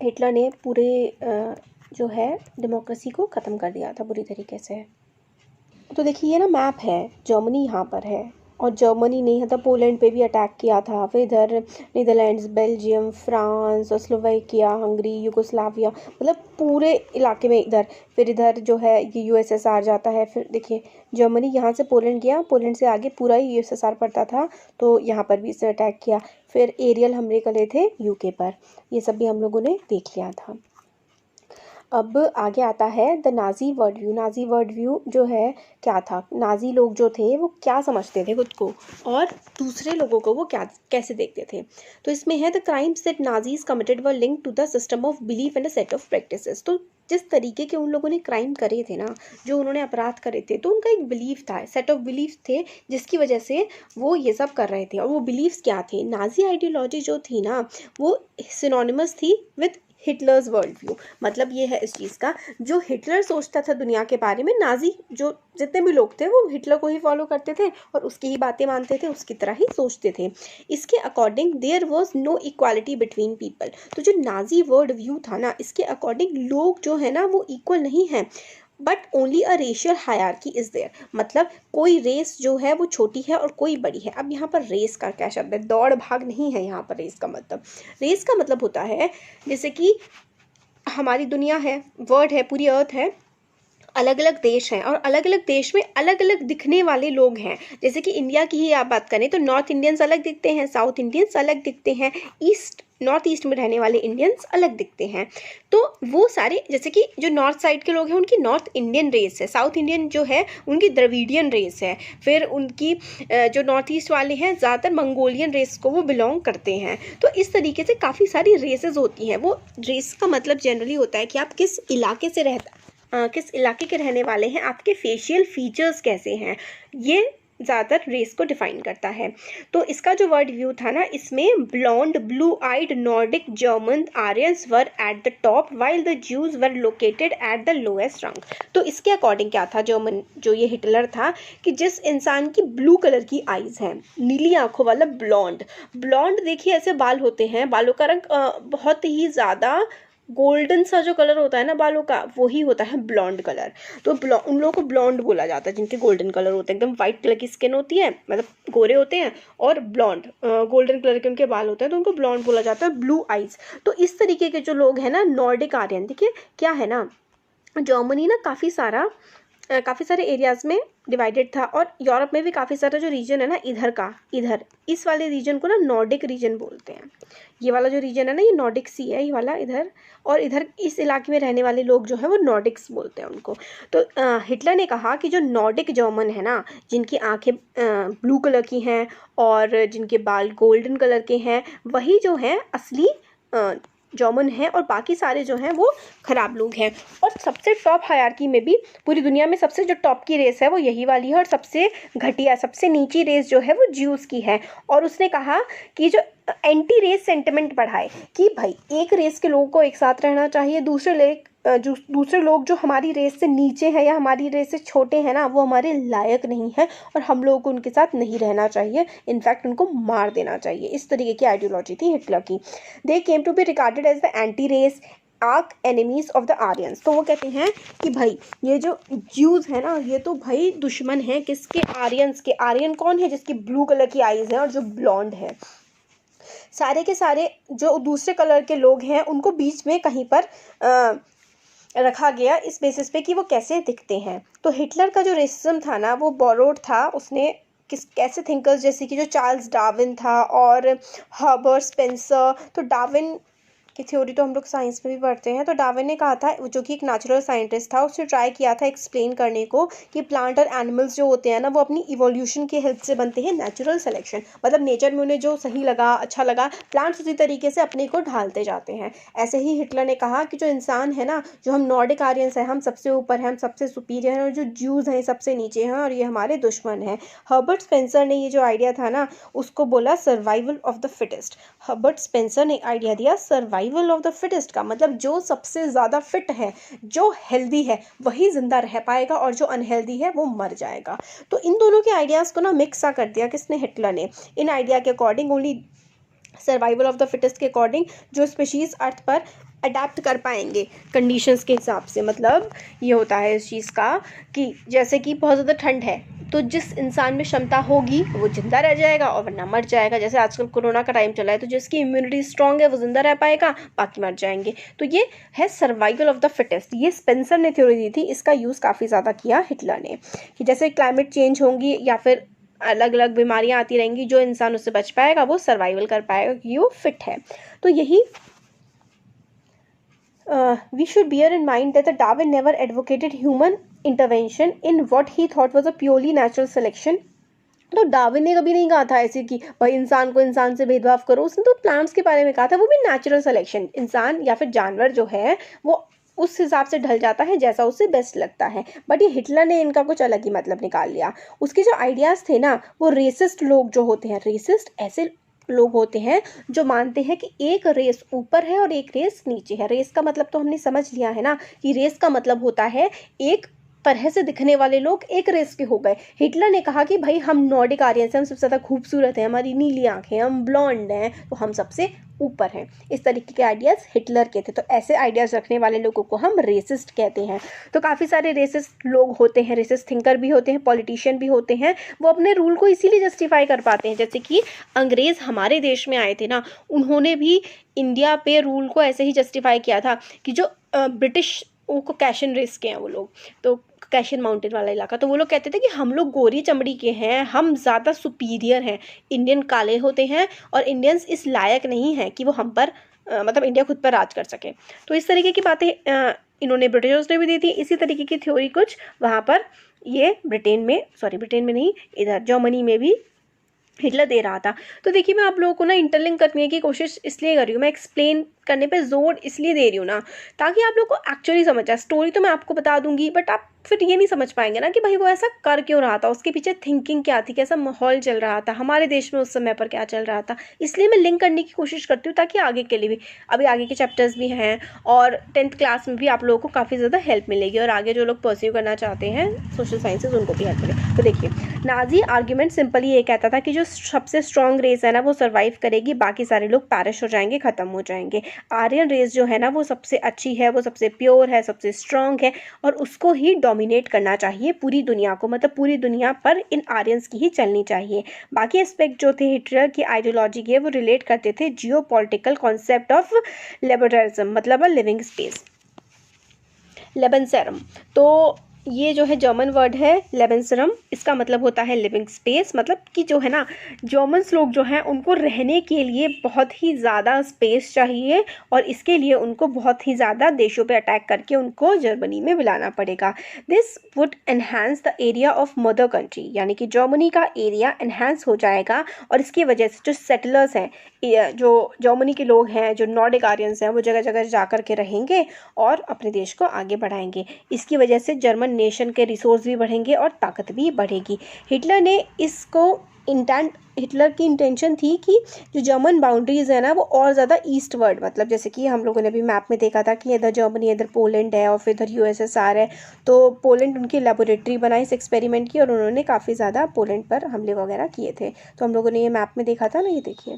Hitler ने पूरे जो है डेमोक्रेसी को ख़त्म कर दिया था बुरी तरीके से। तो देखिए ये ना मैप है, जर्मनी यहाँ पर है और जर्मनी ने मतलब पोलैंड पे भी अटैक किया था, फिर इधर नीदरलैंड्स, बेल्जियम, फ्रांस और स्लोवाकिया, हंगरी, यूगोस्लाविया, मतलब पूरे इलाके में इधर, फिर इधर जो है ये यूएसएसआर जाता है। फिर देखिए जर्मनी यहाँ से पोलैंड गया, पोलैंड से आगे पूरा ही यूएसएसआर पड़ता था, तो यहाँ पर भी इसने अटैक किया। फिर एरियल हमले करे थे यूके पर, ये सब भी हम लोगों ने देख लिया था। अब आगे आता है the Nazi world view. Nazi world view जो है क्या था, नाज़ी लोग जो थे वो क्या समझते थे खुद को और दूसरे लोगों को वो क्या कैसे देखते थे। तो इसमें है the crimes that Nazis committed were linked to the system of belief and a set of practices. तो जिस तरीके के उन लोगों ने क्राइम करे थे ना, जो उन्होंने अपराध करे थे, तो उनका एक बिलीफ था, सेट ऑफ बिलीफ थे जिसकी वजह से वो ये सब कर रहे थे। और वो बिलीफ्स क्या थे, नाज़ी आइडियोलॉजी जो थी ना वो सिनोनिमस थी विद हिटलर्स वर्ल्ड व्यू। मतलब ये है इस चीज़ का, जो हिटलर सोचता था दुनिया के बारे में, नाज़ी जो जितने भी लोग थे वो हिटलर को ही फॉलो करते थे और उसकी ही बातें मानते थे, उसकी तरह ही सोचते थे। इसके according there was no equality between people. तो जो नाज़ी वर्ल्ड व्यू था ना, इसके अकॉर्डिंग लोग जो है ना वो इक्वल नहीं हैं, but only a racial hierarchy is there. मतलब कोई रेस जो है वो छोटी है और कोई बड़ी है। अब यहाँ पर रेस का क्या शब्द है, दौड़ भाग नहीं है यहाँ पर रेस का मतलब। रेस का मतलब होता है जैसे कि हमारी दुनिया है, वर्ल्ड है, पूरी अर्थ है, अलग अलग देश हैं और अलग अलग देश में अलग अलग दिखने वाले लोग हैं। जैसे कि इंडिया की ही आप बात करें तो नॉर्थ इंडियंस अलग दिखते हैं, साउथ इंडियंस अलग दिखते हैं, नॉर्थ ईस्ट में रहने वाले इंडियंस अलग दिखते हैं। तो वो सारे, जैसे कि जो नॉर्थ साइड के लोग हैं उनकी नॉर्थ इंडियन रेस है, साउथ इंडियन जो है उनकी द्रविडियन रेस है, फिर उनकी जो नॉर्थ ईस्ट वाले हैं ज़्यादातर मंगोलियन रेस को वो बिलोंग करते हैं। तो इस तरीके से काफ़ी सारी रेसेस होती हैं। वो रेस का मतलब जनरली होता है कि आप किस इलाके से किस इलाके के रहने वाले हैं, आपके फेशियल फीचर्स कैसे हैं, ये ज़्यादातर रेस को डिफाइन करता है। तो इसका जो वर्ड व्यू था ना, इसमें blond, blue eyed, Nordic, German, Aryans were at the top while the Jews were located at the lowest rung. तो इसके अकॉर्डिंग क्या था, जर्मन जो ये हिटलर था, कि जिस इंसान की ब्लू कलर की आइज़ हैं, नीली आंखों वाला ब्लॉन्ड, ब्लॉन्ड देखिए ऐसे बाल होते हैं, बालों का रंग बहुत ही ज़्यादा गोल्डन सा जो कलर होता है ना बालों का, वही होता है ब्लॉन्ड कलर। तो उन लोगों को ब्लॉन्ड बोला जाता है जिनके गोल्डन कलर होते हैं, एकदम वाइट कलर की स्किन होती है, मतलब गोरे होते हैं और ब्लॉन्ड गोल्डन कलर के उनके बाल होते हैं, तो उनको ब्लॉन्ड बोला जाता है, ब्लू आइज। तो इस तरीके के जो लोग हैं ना, नॉर्डिक आर्यन, देखिए क्या है ना, जर्मनी ना काफ़ी सारे एरियाज़ में डिवाइडेड था और यूरोप में भी काफ़ी सारा जो रीजन है ना, इधर इस वाले रीजन को ना नॉर्डिक रीजन बोलते हैं। ये वाला जो रीजन है ना, ये नॉर्डिक सी है, ये वाला इधर, और इधर इस इलाके में रहने वाले लोग जो हैं वो नॉर्डिक्स बोलते हैं उनको। तो हिटलर ने कहा कि जो नॉर्डिक जर्मन है ना, जिनकी आंखें ब्लू कलर की हैं और जिनके बाल गोल्डन कलर के हैं, वही जो हैं असली जर्मन है और बाकी सारे जो हैं वो ख़राब लोग हैं। और सबसे टॉप हायरार्की में भी पूरी दुनिया में सबसे जो टॉप की रेस है वो यही वाली है, और सबसे घटिया, सबसे नीची रेस जो है वो ज्यूज़ की है। और उसने कहा कि जो एंटी रेस सेंटिमेंट बढ़ाए, कि भाई एक रेस के लोगों को एक साथ रहना चाहिए, दूसरे लोग जो हमारी रेस से नीचे हैं या हमारी रेस से छोटे हैं ना, वो हमारे लायक नहीं है और हम लोगों को उनके साथ नहीं रहना चाहिए, इनफैक्ट उनको मार देना चाहिए। इस तरीके की आइडियोलॉजी थी हिटलर की। They came to be regarded as the anti race arch enemies of the Aryans. तो वो कहते हैं कि भाई ये जो ज्यूज है ना, ये तो भाई दुश्मन है किसके, आर्यंस के। आर्यन कौन है, जिसकी ब्लू कलर की आइज़ है और जो ब्लॉन्ड है। सारे के सारे जो दूसरे कलर के लोग हैं उनको बीच में कहीं पर रखा गया इस बेसिस पे कि वो कैसे दिखते हैं। तो हिटलर का जो रेसिज्म था ना वो बोरोड था, उसने कैसे थिंकर्स जैसे कि जो चार्ल्स डार्विन था और हर्बर्ट स्पेंसर। तो डार्विन की थ्योरी तो हम लोग साइंस में भी पढ़ते हैं। तो डार्विन ने कहा था, जो कि एक नेचुरल साइंटिस्ट था, उसने ट्राई किया था एक्सप्लेन करने को कि प्लांट और एनिमल्स जो होते हैं ना वो अपनी इवोल्यूशन की हेल्प से बनते हैं, नेचुरल सिलेक्शन, मतलब नेचर में उन्हें जो सही लगा, अच्छा लगा, प्लांट्स उसी तरीके से अपने को ढालते जाते हैं। ऐसे ही हिटलर ने कहा कि जो इंसान है ना, जो हम नॉर्डिक आर्यंस हैं, हम सबसे ऊपर हैं, हम सबसे सुपीरियर हैं, और जो ज्यूज़ हैं सबसे नीचे हैं और ये हमारे दुश्मन हैं। हर्बर्ट स्पेंसर ने ये जो आइडिया था ना उसको बोला survival of the fittest. Herbert Spencer ने आइडिया दिया सर्वाइवल ऑफ द फिटेस्ट का, मतलब जो सबसे ज़्यादा फिट है, जो हेल्दी है, वही जिंदा रह पाएगा और जो अनहेल्दी है वो मर जाएगा। तो इन दोनों के आइडियाज़ को ना मिक्स सा कर दिया किसने, हिटलर ने। इन आइडिया के according only survival of the fittest के अकॉर्डिंग जो स्पीशीज़ अर्थ पर अडेप्ट कर पाएंगे कंडीशंस के हिसाब से। मतलब ये होता है इस चीज़ का कि जैसे कि बहुत ज़्यादा ठंड है तो जिस इंसान में क्षमता होगी वो जिंदा रह जाएगा और वरना मर जाएगा। जैसे आजकल कोरोना का टाइम चला है तो जिसकी इम्यूनिटी स्ट्रांग है वो जिंदा रह पाएगा, बाकी मर जाएंगे। तो ये है सर्वाइवल ऑफ द फिटेस्ट। ये स्पेंसर ने थ्योरी दी थी, इसका यूज़ काफ़ी ज़्यादा किया हिटलर ने कि जैसे क्लाइमेट चेंज होंगी या फिर अलग अलग बीमारियां आती रहेंगी, जो इंसान उससे बच पाएगा वो सर्वाइवल कर पाएगा क्योंकि वो फिट है। तो यही we should bear in mind that the Darwin never advocated human intervention in what he thought was a purely natural selection। तो डार्विन ने कभी नहीं कहा था ऐसे कि भाई इंसान को इंसान से भेदभाव करो, उसने तो प्लांट्स के बारे में कहा था, वो भी नेचुरल सिलेक्शन। इंसान या फिर जानवर जो है वो उस हिसाब से ढल जाता है जैसा उसे बेस्ट लगता है। बट ये हिटलर ने इनका कुछ अलग ही मतलब निकाल लिया। उसके जो आइडियाज़ थे ना, वो रेसिस्ट लोग जो होते हैं, रेसिस्ट ऐसे लोग होते हैं जो मानते हैं कि एक रेस ऊपर है और एक रेस नीचे है। रेस का मतलब तो हमने समझ लिया है ना कि रेस का मतलब होता है एक तरह से दिखने वाले लोग एक रेस के हो गए। हिटलर ने कहा कि भाई हम नॉर्डिक आर्यंस हैं, हम सबसे ज़्यादा खूबसूरत हैं, हमारी नीली आंखें, हम ब्लॉन्ड हैं, तो हम सबसे ऊपर हैं। इस तरीके के आइडियाज़ हिटलर के थे। तो ऐसे आइडियाज़ रखने वाले लोगों को हम रेसिस्ट कहते हैं। तो काफ़ी सारे रेसिस्ट लोग होते हैं, रेसिस्ट थिंकर भी होते हैं, पॉलिटिशियन भी होते हैं। वो अपने रूल को इसीलिए जस्टिफाई कर पाते हैं। जैसे कि अंग्रेज़ हमारे देश में आए थे ना, उन्होंने भी इंडिया पे रूल को ऐसे ही जस्टिफाई किया था कि जो ब्रिटिश को कैशन रेस के हैं वो लोग, तो कैशन माउंटेन वाला इलाका, तो वो लोग कहते थे कि हम लोग गोरी चमड़ी के हैं, हम ज़्यादा सुपीरियर हैं, इंडियन काले होते हैं और इंडियंस इस लायक नहीं हैं कि वो हम पर मतलब इंडिया खुद पर राज कर सके। तो इस तरीके की बातें इन्होंने ब्रिटिशर्स ने भी दी थी। इसी तरीके की थ्योरी कुछ वहाँ पर ये ब्रिटेन में नहीं, इधर जर्मनी में भी हिटलर दे रहा था। तो देखिए मैं आप लोगों को ना इंटरलिंक करने की कोशिश इसलिए कर रही हूँ, मैं एक्सप्लेन करने पे जोर इसलिए दे रही हूँ ना ताकि आप लोग को एक्चुअली समझ आए। स्टोरी तो मैं आपको बता दूंगी बट आप फिर ये नहीं समझ पाएंगे ना कि भाई वो ऐसा कर क्यों रहा था, उसके पीछे थिंकिंग क्या थी, कैसा माहौल चल रहा था, हमारे देश में उस समय पर क्या चल रहा था। इसलिए मैं लिंक करने की कोशिश करती हूँ ताकि आगे के लिए भी, अभी आगे के चैप्टर्स भी हैं और 10th क्लास में भी आप लोगों को काफ़ी ज़्यादा हेल्प मिलेगी और आगे जो लोग परस्यू करना चाहते हैं सोशल साइंसेज उनको भी हेल्प मिलेगी। तो देखिए नाजी आर्ग्यूमेंट सिंपली ये कहता था कि जो सबसे स्ट्रॉन्ग रेस है ना वो सर्वाइव करेगी, बाकी सारे लोग पैरिश हो जाएंगे, ख़त्म हो जाएंगे। आर्यन रेस जो है ना वो सबसे अच्छी है, वो सबसे प्योर है, सबसे स्ट्रॉन्ग है और उसको ही डोमिनेट करना चाहिए पूरी दुनिया को, मतलब पूरी दुनिया पर इन आर्यंस की ही चलनी चाहिए। बाकी एस्पेक्ट जो थे हिटलर की आइडियोलॉजी के वो रिलेट करते थे जियो पॉलिटिकल कॉन्सेप्ट ऑफ लिबरलिज्म, मतलब लिविंग स्पेस, लेबनसेरम। तो ये जो है जर्मन वर्ड है लेबनसेरम, इसका मतलब होता है लिविंग स्पेस। मतलब कि जो है ना जर्मन्स लोग जो हैं उनको रहने के लिए बहुत ही ज़्यादा स्पेस चाहिए और इसके लिए उनको बहुत ही ज़्यादा देशों पे अटैक करके उनको जर्मनी में मिलाना पड़ेगा। This would enhance the area of mother country, यानी कि जर्मनी का एरिया एनहांस हो जाएगा और इसकी वजह से जो सेटलर्स हैं, जो जर्मनी के लोग हैं, जो नॉर्डिक आर्यंस हैं, वो जगह जगह जा कर के रहेंगे और अपने देश को आगे बढ़ाएंगे। इसकी वजह से जर्मन नेशन के रिसोर्स भी बढ़ेंगे और ताकत भी बढ़ेगी। हिटलर की इंटेंशन थी कि जो जर्मन बाउंड्रीज़ है ना वो और ज़्यादा ईस्टवर्ड, मतलब जैसे कि हम लोगों ने अभी मैप में देखा था कि इधर जर्मनी, इधर पोलैंड है और फिर इधर यूएसएसआर है। तो पोलैंड उनकी लेबोरेटरी बनाई इस एक्सपेरिमेंट की और उन्होंने काफ़ी ज़्यादा पोलैंड पर हमले वगैरह किए थे। तो हम लोगों ने ये मैप में देखा था ना, ये देखिए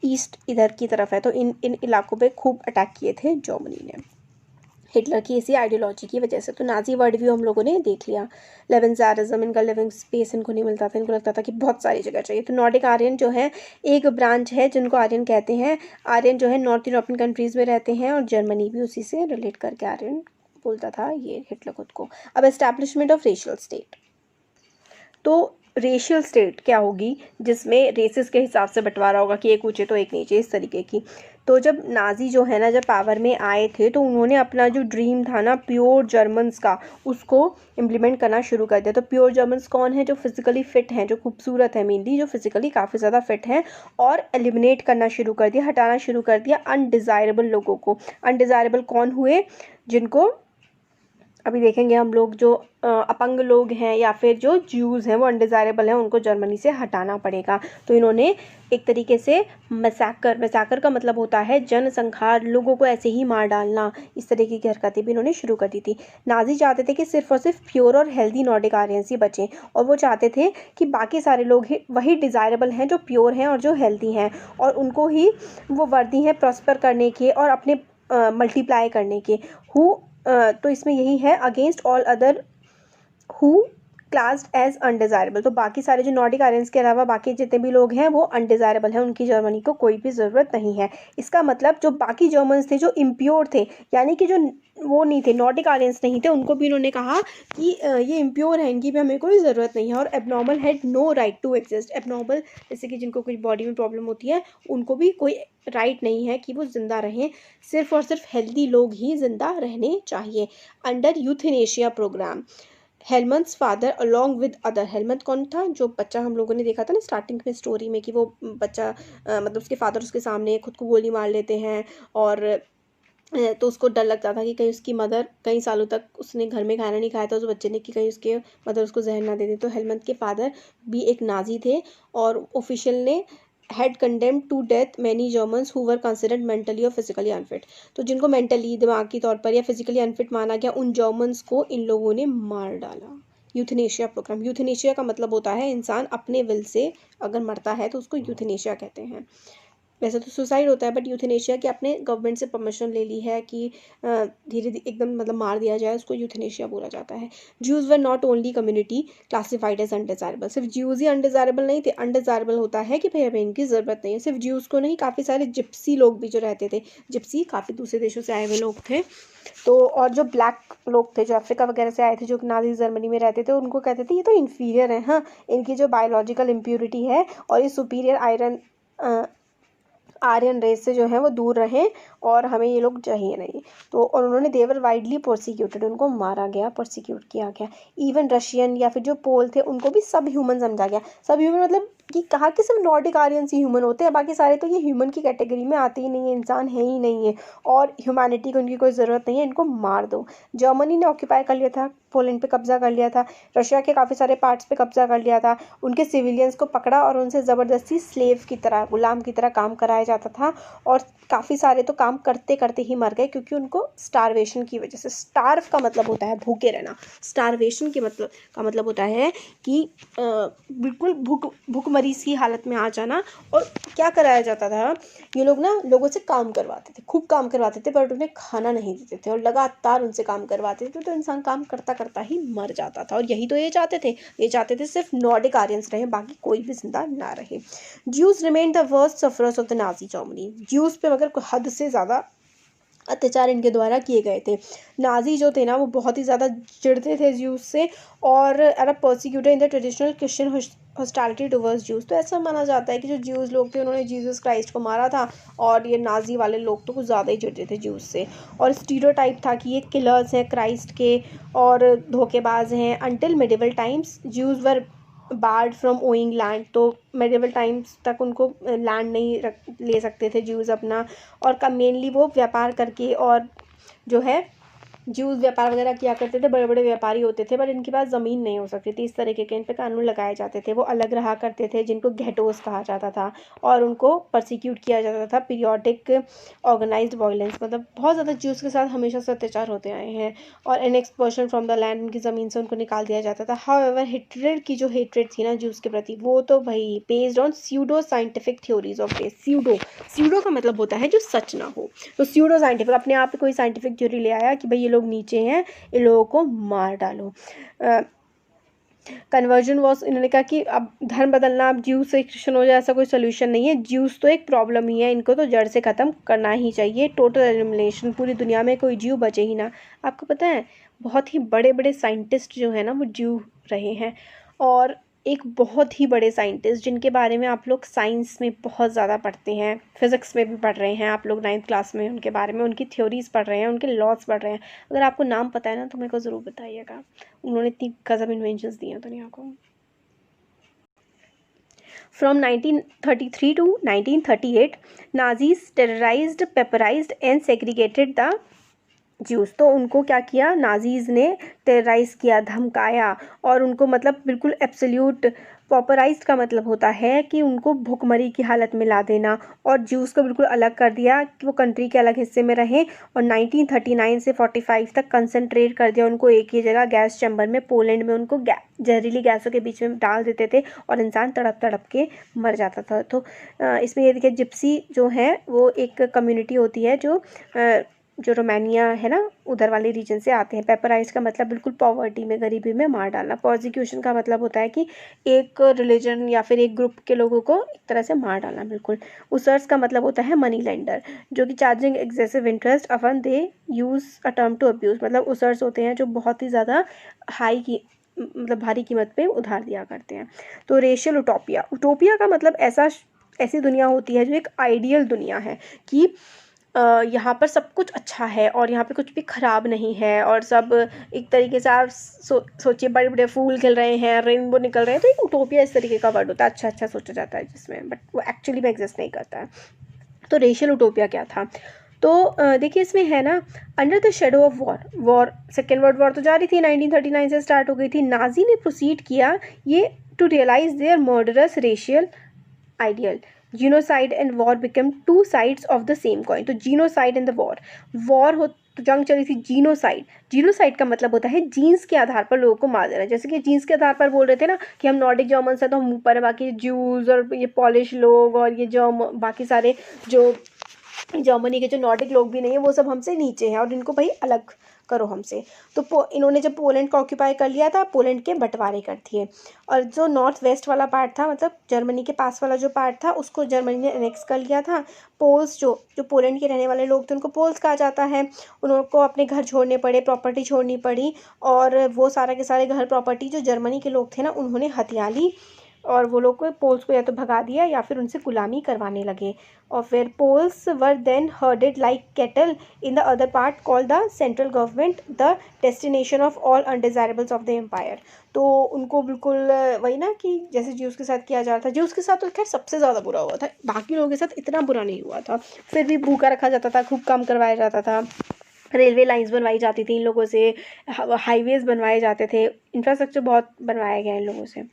ईस्ट इधर की तरफ है, तो इन इलाकों पे खूब अटैक किए थे जर्मनी ने हिटलर की इसी आइडियोलॉजी की वजह से। तो नाजी वर्ड व्यू हम लोगों ने देख लिया। लेबनसेरिज्म, इनका लिविंग स्पेस इनको नहीं मिलता था, इनको लगता था कि बहुत सारी जगह चाहिए। तो नॉर्डिक आर्यन जो है एक ब्रांच है जिनको आर्यन कहते हैं। आर्यन जो है नॉर्थ यूरोपियन कंट्रीज़ में रहते हैं और जर्मनी भी उसी से रिलेट करके आर्यन बोलता था ये हिटलर खुद को। अब एस्टैब्लिशमेंट ऑफ रेशियल स्टेट, तो रेशियल स्टेट क्या होगी जिसमें रेसेस के हिसाब से बंटवारा होगा कि एक ऊंचे तो एक नीचे, इस तरीके की। तो जब नाजी जो है ना जब पावर में आए थे तो उन्होंने अपना जो ड्रीम था ना प्योर जर्मन्स का, उसको इम्प्लीमेंट करना शुरू कर दिया। तो प्योर जर्मन्स कौन है? जो फिजिकली फिट हैं, जो खूबसूरत है, मेनली जो फिजिकली काफ़ी ज़्यादा फिट हैं, और एलिमिनेट करना शुरू कर दिया, हटाना शुरू कर दिया अनडिज़ायरेबल लोगों को। अनडिज़ायरेबल कौन हुए? जिनको अभी देखेंगे हम लोग जो अपंग लोग हैं या फिर जो ज्यूज़ हैं वो अनडिज़ायरेबल हैं, उनको जर्मनी से हटाना पड़ेगा। तो इन्होंने एक तरीके से मैसाकर का मतलब होता है जनसंहार, लोगों को ऐसे ही मार डालना, इस तरीके की हरकतें भी इन्होंने शुरू कर दी थी। नाज़ी चाहते थे कि सिर्फ और सिर्फ प्योर और हेल्दी नॉर्डिक आर्यंस ही बचें, और वो चाहते थे कि बाकी सारे लोग ही वही डिज़ायरेबल हैं जो प्योर हैं और जो हेल्दी हैं, और उनको ही वो वर्दी हैं प्रॉस्पर करने के और अपने मल्टीप्लाई करने के। तो इसमें यही है, against all other who classed as undesirable. तो बाकी सारे जो नॉर्डिक आयरन्स के अलावा बाकी जितने भी लोग हैं वो अनडिज़ायरेबल हैं, उनकी जर्मनी को कोई भी ज़रूरत नहीं है। इसका मतलब जो बाकी जर्मन्स थे जो इम्प्योर थे, यानी कि जो वो नहीं थे, नॉर्डिक आर्यंस नहीं थे, उनको भी इन्होंने कहा कि ये इम्प्योर है, इनकी भी हमें कोई ज़रूरत नहीं है। और abnormal had no right to exist. Abnormal जैसे कि जिनको कोई बॉडी में प्रॉब्लम होती है, उनको भी कोई राइट नहीं है कि वो ज़िंदा रहें, सिर्फ और सिर्फ हेल्दी लोग ही ज़िंदा रहने चाहिए। Under euthanasia programme, Helmuth's father along with other, Helmuth कौन था, जो बच्चा हम लोगों ने देखा था ना स्टार्टिंग में स्टोरी में कि वो बच्चा मतलब उसके फादर उसके सामने खुद को गोली मार लेते हैं, और तो उसको डर लगता था कि कहीं उसकी मदर, कई सालों तक उसने घर में खाना नहीं खाया था उस बच्चे ने, कि कहीं उसके मदर उसको जहर ना दे दे। तो हेलमंड के फादर भी एक नाजी थे, और ऑफिशियल ने had condemned to death many Germans who were considered mentally or physically unfit. तो जिनको मेंटली दिमागी तौर पर या फिजिकली अनफिट माना गया, उन जर्मन्स को इन लोगों ने मार डाला। यूथनेशिया प्रोग्राम, यूथनेशिया का मतलब होता है इंसान अपने विल से अगर मरता है तो उसको यूथनेशिया कहते हैं। वैसे तो सुसाइड होता है, बट यूथनेशिया कि आपने गवर्नमेंट से परमिशन ले ली है कि धीरे धीरे एकदम मतलब मार दिया जाए, उसको यूथनेशिया बोला जाता है। Jews were not only community classified as undesirable, सिर्फ ज्यूज़ ही अनडिज़ायरेबल नहीं थे। अनडिज़ायरेबल होता है कि भाई हमें इनकी ज़रूरत नहीं है। सिर्फ ज्यूज़ को नहीं, काफ़ी सारे जिप्सी लोग भी जो रहते थे, जिप्सी काफ़ी दूसरे देशों से आए हुए लोग थे, तो और जो ब्लैक लोग थे जो अफ्रीका वगैरह से आए थे, जो नाज़ी जर्मनी में रहते थे, उनको कहते थे ये तो इन्फीरियर है, हाँ इनकी जो बायोलॉजिकल इम्प्योरिटी है और ये सुपीरियर आर्यन रेस से जो है वो दूर रहें, और हमें ये लोग चाहिए नहीं। तो और उन्होंने देवर वाइडली प्रोसिक्यूटेड, उनको मारा गया, प्रोसिक्यूट किया गया। इवन रशियन या फिर जो पोल थे उनको भी सब ह्यूमन समझा गया। सब ह्यूमन मतलब कि कहा कि सिर्फ नॉर्डिक आर्यंस ही ह्यूमन होते हैं, बाकी सारे तो ये ह्यूमन की कैटेगरी में आते ही नहीं है, इंसान है ही नहीं है, और ह्यूमैनिटी को उनकी कोई ज़रूरत नहीं है, इनको मार दो। जर्मनी ने ऑक्यूपाई कर लिया था, पोलैंड पे कब्जा कर लिया था, रशिया के काफ़ी सारे पार्ट्स पे कब्जा कर लिया था, उनके सिविलियंस को पकड़ा और उनसे ज़बरदस्ती स्लेव की तरह, गुलाम की तरह काम कराया जाता था, और काफ़ी सारे तो काम करते करते ही मर गए क्योंकि उनको स्टारवेशन की वजह से, स्टार्व का मतलब होता है भूखे रहना, स्टारवेशन का मतलब होता है कि बिल्कुल भूखमरी सी हालत में आ जाना। और क्या कराया जाता था, ये लोग ना लोगों से काम करवाते थे, खूब काम करवाते थे, पर उन्हें खाना नहीं देते थे और लगातार उनसे काम करवाते थे, तो इंसान काम करता करता ही मर जाता था। और यही तो ये चाहते थे सिर्फ नॉर्डिक आर्यंस रहे, बाकी कोई भी जिंदा ना रहे। Jews remain the worst sufferers of the Nazi Germany, Jews पे मगर हद से ज़्यादा अत्याचार इनके द्वारा किए गए थे। नाजी जो थे ना वो बहुत ही ज़्यादा चिढ़ते थे ज्यूज से, और uh prosecutor in the traditional Christian hostility towards Jews. तो ऐसा माना जाता है कि जो ज्यूज लोग थे उन्होंने जीसस क्राइस्ट को मारा था, और ये नाजी वाले लोग तो कुछ ज़्यादा ही चिढ़ते थे ज्यूज से। और स्टीरियोटाइप था कि ये किलर्स हैं क्राइस्ट के और धोखेबाज हैं। Until medieval times Jews were board from owing land, तो मेडिवल टाइम्स तक उनको लैंड नहीं ले सकते थे ज्यूज़ अपना, और मेनली वो व्यापार करके, और जो है ज्यूज़ व्यापार वगैरह किया करते थे, बड़े बड़े व्यापारी होते थे, पर इनके पास ज़मीन नहीं हो सकती थी, इस तरीके के इन पे कानून लगाए जाते थे। वो अलग रहा करते थे, जिनको घेटोस कहा जाता था, और उनको परसिक्यूट किया जाता था। पीरियोडिक ऑर्गेनाइज्ड वायलेंस, मतलब बहुत ज़्यादा ज्यूज़ के साथ हमेशा से अत्याचार होते आए हैं, और एन एक्सपर्शन फ्रॉम द लैंड, उनकी ज़मीन से उनको निकाल दिया जाता था। हाउएवर हेट्रेड की जो हेट्रेड थी ना ज्यूज़ के प्रति, वो तो भाई based on pseudo scientific theories of race. Pseudo का मतलब होता है जो सच ना हो, तो स्यूडो साइंटिफिक अपने आप पे कोई साइंटिफिक थ्योरी ले आया कि भाई ये लोग नीचे हैं, इन लोगों को मार डालो। कन्वर्जन वॉज, इन्होंने कहा कि अब धर्म बदलना, अब ज्यूज से क्रिश्चियन हो जाए, ऐसा कोई सोल्यूशन नहीं है, ज्यूज तो एक प्रॉब्लम ही है, इनको तो जड़ से ख़त्म करना ही चाहिए। टोटल एलिमिनेशन, पूरी दुनिया में कोई ज्यू बचे ही ना। आपको पता है बहुत ही बड़े बड़े साइंटिस्ट जो है ना वो ज्यू रहे हैं, और एक बहुत ही बड़े साइंटिस्ट जिनके बारे में आप लोग साइंस में बहुत ज़्यादा पढ़ते हैं, फिज़िक्स में भी पढ़ रहे हैं आप लोग 9th क्लास में, उनके बारे में उनकी थ्योरीज़ पढ़ रहे हैं, उनके लॉज पढ़ रहे हैं। अगर आपको नाम पता है ना तो मेरे को ज़रूर बताइएगा, उन्होंने इतनी गजब इन्वेंशंस दी हैं दुनिया को। From 1933 to 1938, Nazis terrorized, pepperized and segregated the juice. तो उनको क्या किया, नाजीज़ ने टेरराइज़ किया, धमकाया, और उनको मतलब बिल्कुल एब्सोल्यूट पॉपराइज्ड का मतलब होता है कि उनको भुखमरी की हालत में ला देना, और ज्यूस को बिल्कुल अलग कर दिया कि वो कंट्री के अलग हिस्से में रहें, और 1939 से 45 तक कंसंट्रेट कर दिया उनको एक ही जगह गैस चैम्बर में, पोलैंड में। उनको जहरीली गैसों के बीच में डाल देते थे और इंसान तड़प तड़प के मर जाता था। तो इसमें ये देखिए, जिप्सी जो है वो एक कम्युनिटी होती है जो रोमानिया है ना, उधर वाले रीजन से आते हैं। पेपराइज का मतलब बिल्कुल पॉवर्टी में, गरीबी में मार डालना। प्रोसिक्यूशन का मतलब होता है कि एक रिलीजन या फिर एक ग्रुप के लोगों को एक तरह से मार डालना, बिल्कुल। उसर्स का मतलब होता है मनी लेंडर, जो कि charging excessive interest often they use a term to abuse. मतलब उसर्स होते हैं जो बहुत ही ज़्यादा हाई की मतलब भारी कीमत पे उधार दिया करते हैं। तो रेशियल उटोपिया, उटोपिया का मतलब ऐसी दुनिया होती है जो एक आइडियल दुनिया है कि यहाँ पर सब कुछ अच्छा है और यहाँ पे कुछ भी ख़राब नहीं है, और सब एक तरीके से आप सोचिए बड़े बड़े फूल खिल रहे हैं, रेनबो निकल रहे हैं। तो एक उटोपिया इस तरीके का वर्ड होता है, अच्छा सोचा जाता है जिसमें, बट वो एक्चुअली में एग्जिस्ट नहीं करता है। तो रेशियल उटोपिया क्या था, तो देखिए इसमें है ना, under the shadow of war, second world war तो जारी थी, 1939 से स्टार्ट हो गई थी। नाजी ने प्रोसीड किया ये to realise their murderous racial ideal. Genocide and war become two sides of the same coin. तो जीनोसाइड एंड द वॉर हो तो जंग चली थी। जीनोसाइड का मतलब होता है जीन्स के आधार पर लोगों को मार देना। जैसे कि जीन्स के आधार पर बोल रहे थे ना कि हम नॉर्डिक जर्मन्स हैं तो हम ऊपर है, बाकी ज्यूज और ये पॉलिश लोग और ये बाकी सारे जो जर्मनी के जो नॉर्डिक लोग भी नहीं है वो सब हमसे नीचे हैं, और इनको भाई अलग करो हमसे। तो इन्होंने जब पोलैंड को ऑक्यूपाई कर लिया था, पोलैंड के बंटवारे कर दिए, और जो नॉर्थ वेस्ट वाला पार्ट था, मतलब जर्मनी के पास वाला जो पार्ट था, उसको जर्मनी ने एनेक्स कर लिया था। पोल्स जो पोलैंड के रहने वाले लोग थे उनको पोल्स कहा जाता है। उनको अपने घर छोड़ने पड़े, प्रॉपर्टी छोड़नी पड़ी, और वो सारा के सारे घर प्रॉपर्टी जो जर्मनी के लोग थे ना उन्होंने हथिया ली, और वो लोग को पोल्स को या तो भगा दिया या फिर उनसे गुलामी करवाने लगे। और फिर Poles were then herded like cattle in the other part called the central government the destination of all undesirables of the empire. तो उनको बिल्कुल वही ना कि जैसे ज्यूस के साथ किया जाता था, ज्यूस के साथ तो खैर सबसे ज़्यादा बुरा हुआ था, बाकी लोगों के साथ इतना बुरा नहीं हुआ था, फिर भी भूखा रखा जाता था, खूब काम करवाया जाता था, रेलवे लाइंस बनवाई जाती थी इन लोगों से, हाईवेज़ बनवाए जाते थे, इंफ्रास्ट्रक्चर बहुत बनवाया गया इन लोगों से।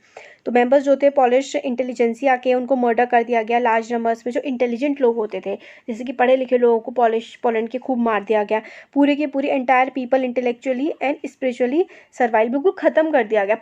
तो मेंबर्स जो थे पॉलिश इंटेलिजेंसिया के, उनको मर्डर कर दिया गया लार्ज नंबर्स में। जो इंटेलिजेंट लोग होते थे, जैसे कि पढ़े लिखे लोगों को पोलैंड के खूब मार दिया गया। पूरे के पूरी entire people intellectually and spiritually survive, बिल्कुल ख़त्म कर दिया गया।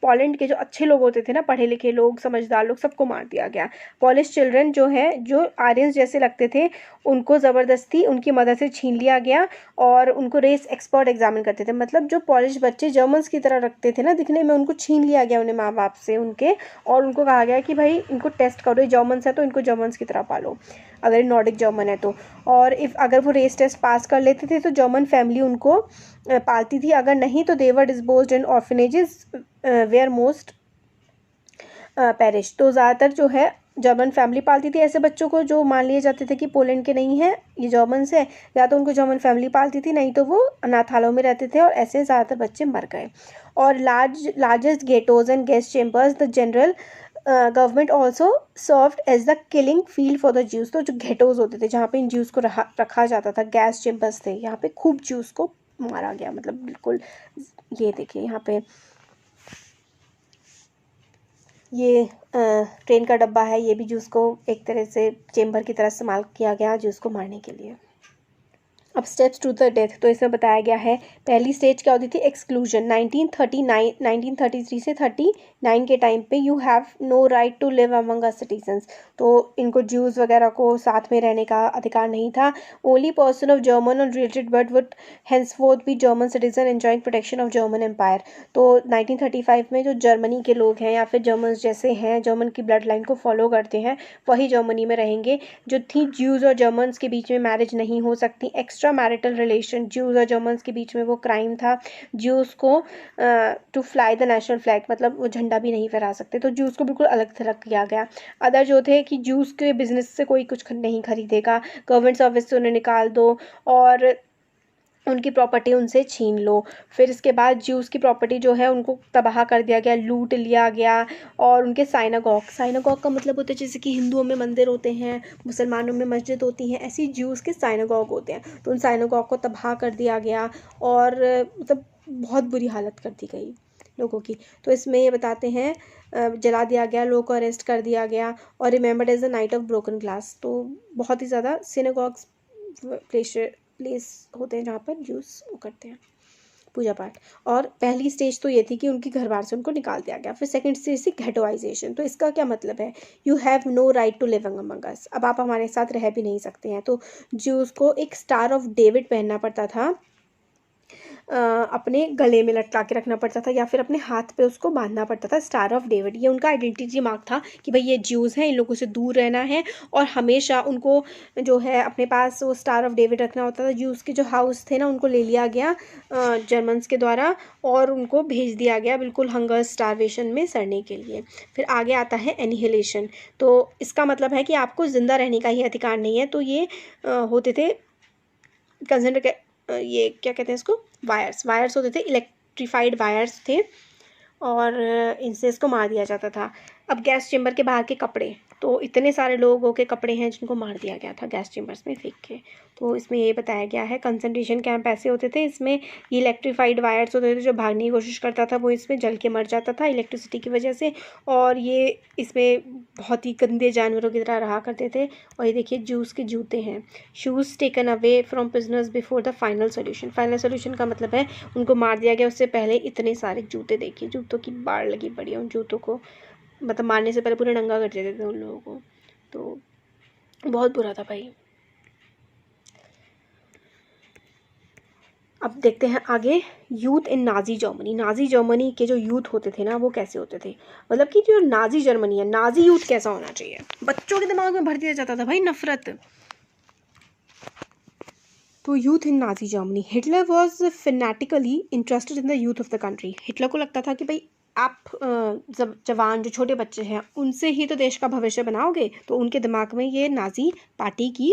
पोलैंड के जो अच्छे लोग होते थे ना, पढ़े लिखे लोग, समझदार लोग, सबको मार दिया गया। पॉलिश चिल्ड्रन जो है, जो आर्यंस जैसे लगते थे, उनको ज़बरदस्ती उनकी मदर से छीन लिया गया, और उनको रेस एक्सपर्ट एग्जामिन करते थे। मतलब जो पॉलिश बच्चे जर्मन्स की तरह रखते थे ना दिखने में, उनको छीन लिया गया उन्हें माँ बाप से उनके, और उनको कहा गया कि भाई इनको टेस्ट करो, ये जर्मन्स है तो इनको जर्मन्स की तरह पालो, अगर नॉर्डिक जर्मन है तो। और अगर वो रेस टेस्ट पास कर लेते थे तो जर्मन फैमिली उनको पालती थी, अगर नहीं तो they were disposed in orphanages where most perish. तो ज़्यादातर जो है जर्मन फैमिली पालती थी ऐसे बच्चों को जो मान लिए जाते थे कि पोलैंड के नहीं हैं, ये जर्मन से, या तो उनको जर्मन फैमिली पालती थी, नहीं तो वो अनाथालयों में रहते थे, और ऐसे ज़्यादातर बच्चे मर गए। और largest ghettos and gas chambers the general government also served as the killing field for the Jews. तो जो गेटोज होते थे जहाँ पे इन ज्यूज को रखा जाता था, गैस चेम्बर्स थे, यहाँ पे खूब ज्यूज को मारा गया, मतलब बिल्कुल। ये देखिए यहाँ पे ये ट्रेन का डब्बा है, ये भी जूस को एक तरह से चेम्बर की तरह इस्तेमाल किया गया जूस को मारने के लिए। अब स्टेप्स टू द डेथ, तो इसमें बताया गया है पहली स्टेज क्या होती थी, एक्सक्लूजन। 1933 से 39 के टाइम पे you have no right to live among us citizens. तो इनको ज्यूज वगैरह को साथ में रहने का अधिकार नहीं था। ओनली पर्सन ऑफ जर्मन और related but would henceforth be German citizen enjoying protection of German empire. तो 1935 में जो जर्मनी के लोग हैं या फिर जर्मन जैसे हैं, जर्मन की ब्लड लाइन को फॉलो करते हैं, वही जर्मनी में रहेंगे। जो थी ज्यूज और जर्मन्स के बीच में मैरिज नहीं हो सकती, एक्स्ट्रा मैरिटल रिलेशन ज्यूज और जर्मन्स के बीच में वो क्राइम था। ज्यूज को to fly the national flag, मतलब वो झंडा भी नहीं फहरा सकते, तो ज्यूज को बिल्कुल अलग थलग किया गया। अदर जो थे कि ज्यूज के बिजनेस से कोई कुछ नहीं खरीदेगा, गवर्नमेंट सर्विस से उन्हें निकाल दो, और उनकी प्रॉपर्टी उनसे छीन लो। फिर इसके बाद ज्यूस की प्रॉपर्टी जो है उनको तबाह कर दिया गया, लूट लिया गया। और उनके साइनागॉग का मतलब होता है जैसे कि हिंदुओं में मंदिर होते हैं, मुसलमानों में मस्जिद होती हैं, ऐसी ज्यूस के साइनागॉग होते हैं। तो उन साइनागॉग को तबाह कर दिया गया और मतलब बहुत बुरी हालत कर दी गई लोगों की। तो इसमें ये बताते हैं जला दिया गया, लोगों को अरेस्ट कर दिया गया और remembered as the night of broken glass. तो बहुत ही ज़्यादा सिनेगॉग्स प्लेस होते हैं जहाँ पर ज्यूस करते हैं पूजा पाठ। और पहली स्टेज तो ये थी कि उनकी घर बार से उनको निकाल दिया गया। फिर सेकंड स्टेज थी घेटोइजेशन। तो इसका क्या मतलब है, you have no right to live among us, अब आप हमारे साथ रह भी नहीं सकते हैं। तो ज्यूस को एक स्टार ऑफ डेविड पहनना पड़ता था, अपने गले में लटका के रखना पड़ता था या फिर अपने हाथ पे उसको बांधना पड़ता था, स्टार ऑफ डेविड। ये उनका आइडेंटिटी मार्क था कि भाई ये ज्यूज़ हैं, इन लोगों से दूर रहना है और हमेशा उनको जो है अपने पास वो स्टार ऑफ डेविड रखना होता था। ज्यूज़ के जो हाउस थे ना उनको ले लिया गया जर्मन्स के द्वारा और उनको भेज दिया गया बिल्कुल हंगर स्टारवेशन में सड़ने के लिए। फिर आगे आता है एनिहिलेशन। तो इसका मतलब है कि आपको ज़िंदा रहने का ही अधिकार नहीं है। तो ये होते थे कंसेंट्रेट, ये क्या कहते हैं इसको, वायर्स होते थे, इलेक्ट्रीफाइड वायर्स थे और इनसे इसको मार दिया जाता था। अब गैस चेम्बर के बाहर के कपड़े, तो इतने सारे लोगों के कपड़े हैं जिनको मार दिया गया था गैस चेम्बर्स में फेंक के। तो इसमें ये बताया गया है कंसंट्रेशन कैंप ऐसे होते थे, इसमें ये इलेक्ट्रीफाइड वायर्स होते थे, जो भागने की कोशिश करता था वो इसमें जल के मर जाता था इलेक्ट्रिसिटी की वजह से। और ये इसमें बहुत ही गंदे जानवरों की तरह रहा करते थे। और ये देखिए जूस के जूते हैं, shoes taken away from prisoners before the final solution. Final solution का मतलब है उनको मार दिया गया, उससे पहले इतने सारे जूते, देखिए जूतों की बाढ़ लगी पड़ी है उन जूतों को, मतलब मारने से पहले पूरे नंगा कर देते थे उन लोगों को। तो बहुत बुरा था भाई। अब देखते हैं आगे, youth in Nazi Germany. Nazi Germany के जो यूथ होते थे ना वो कैसे होते थे, मतलब कि जो नाजी जर्मनी है, नाजी यूथ कैसा होना चाहिए, बच्चों के दिमाग में भर दिया जाता था भाई नफरत। तो youth in Nazi Germany, Hitler was fanatically interested in the youth of the country. Hitler को लगता था कि भाई आप जवान जो छोटे बच्चे हैं उनसे ही तो देश का भविष्य बनाओगे, तो उनके दिमाग में ये नाजी पार्टी की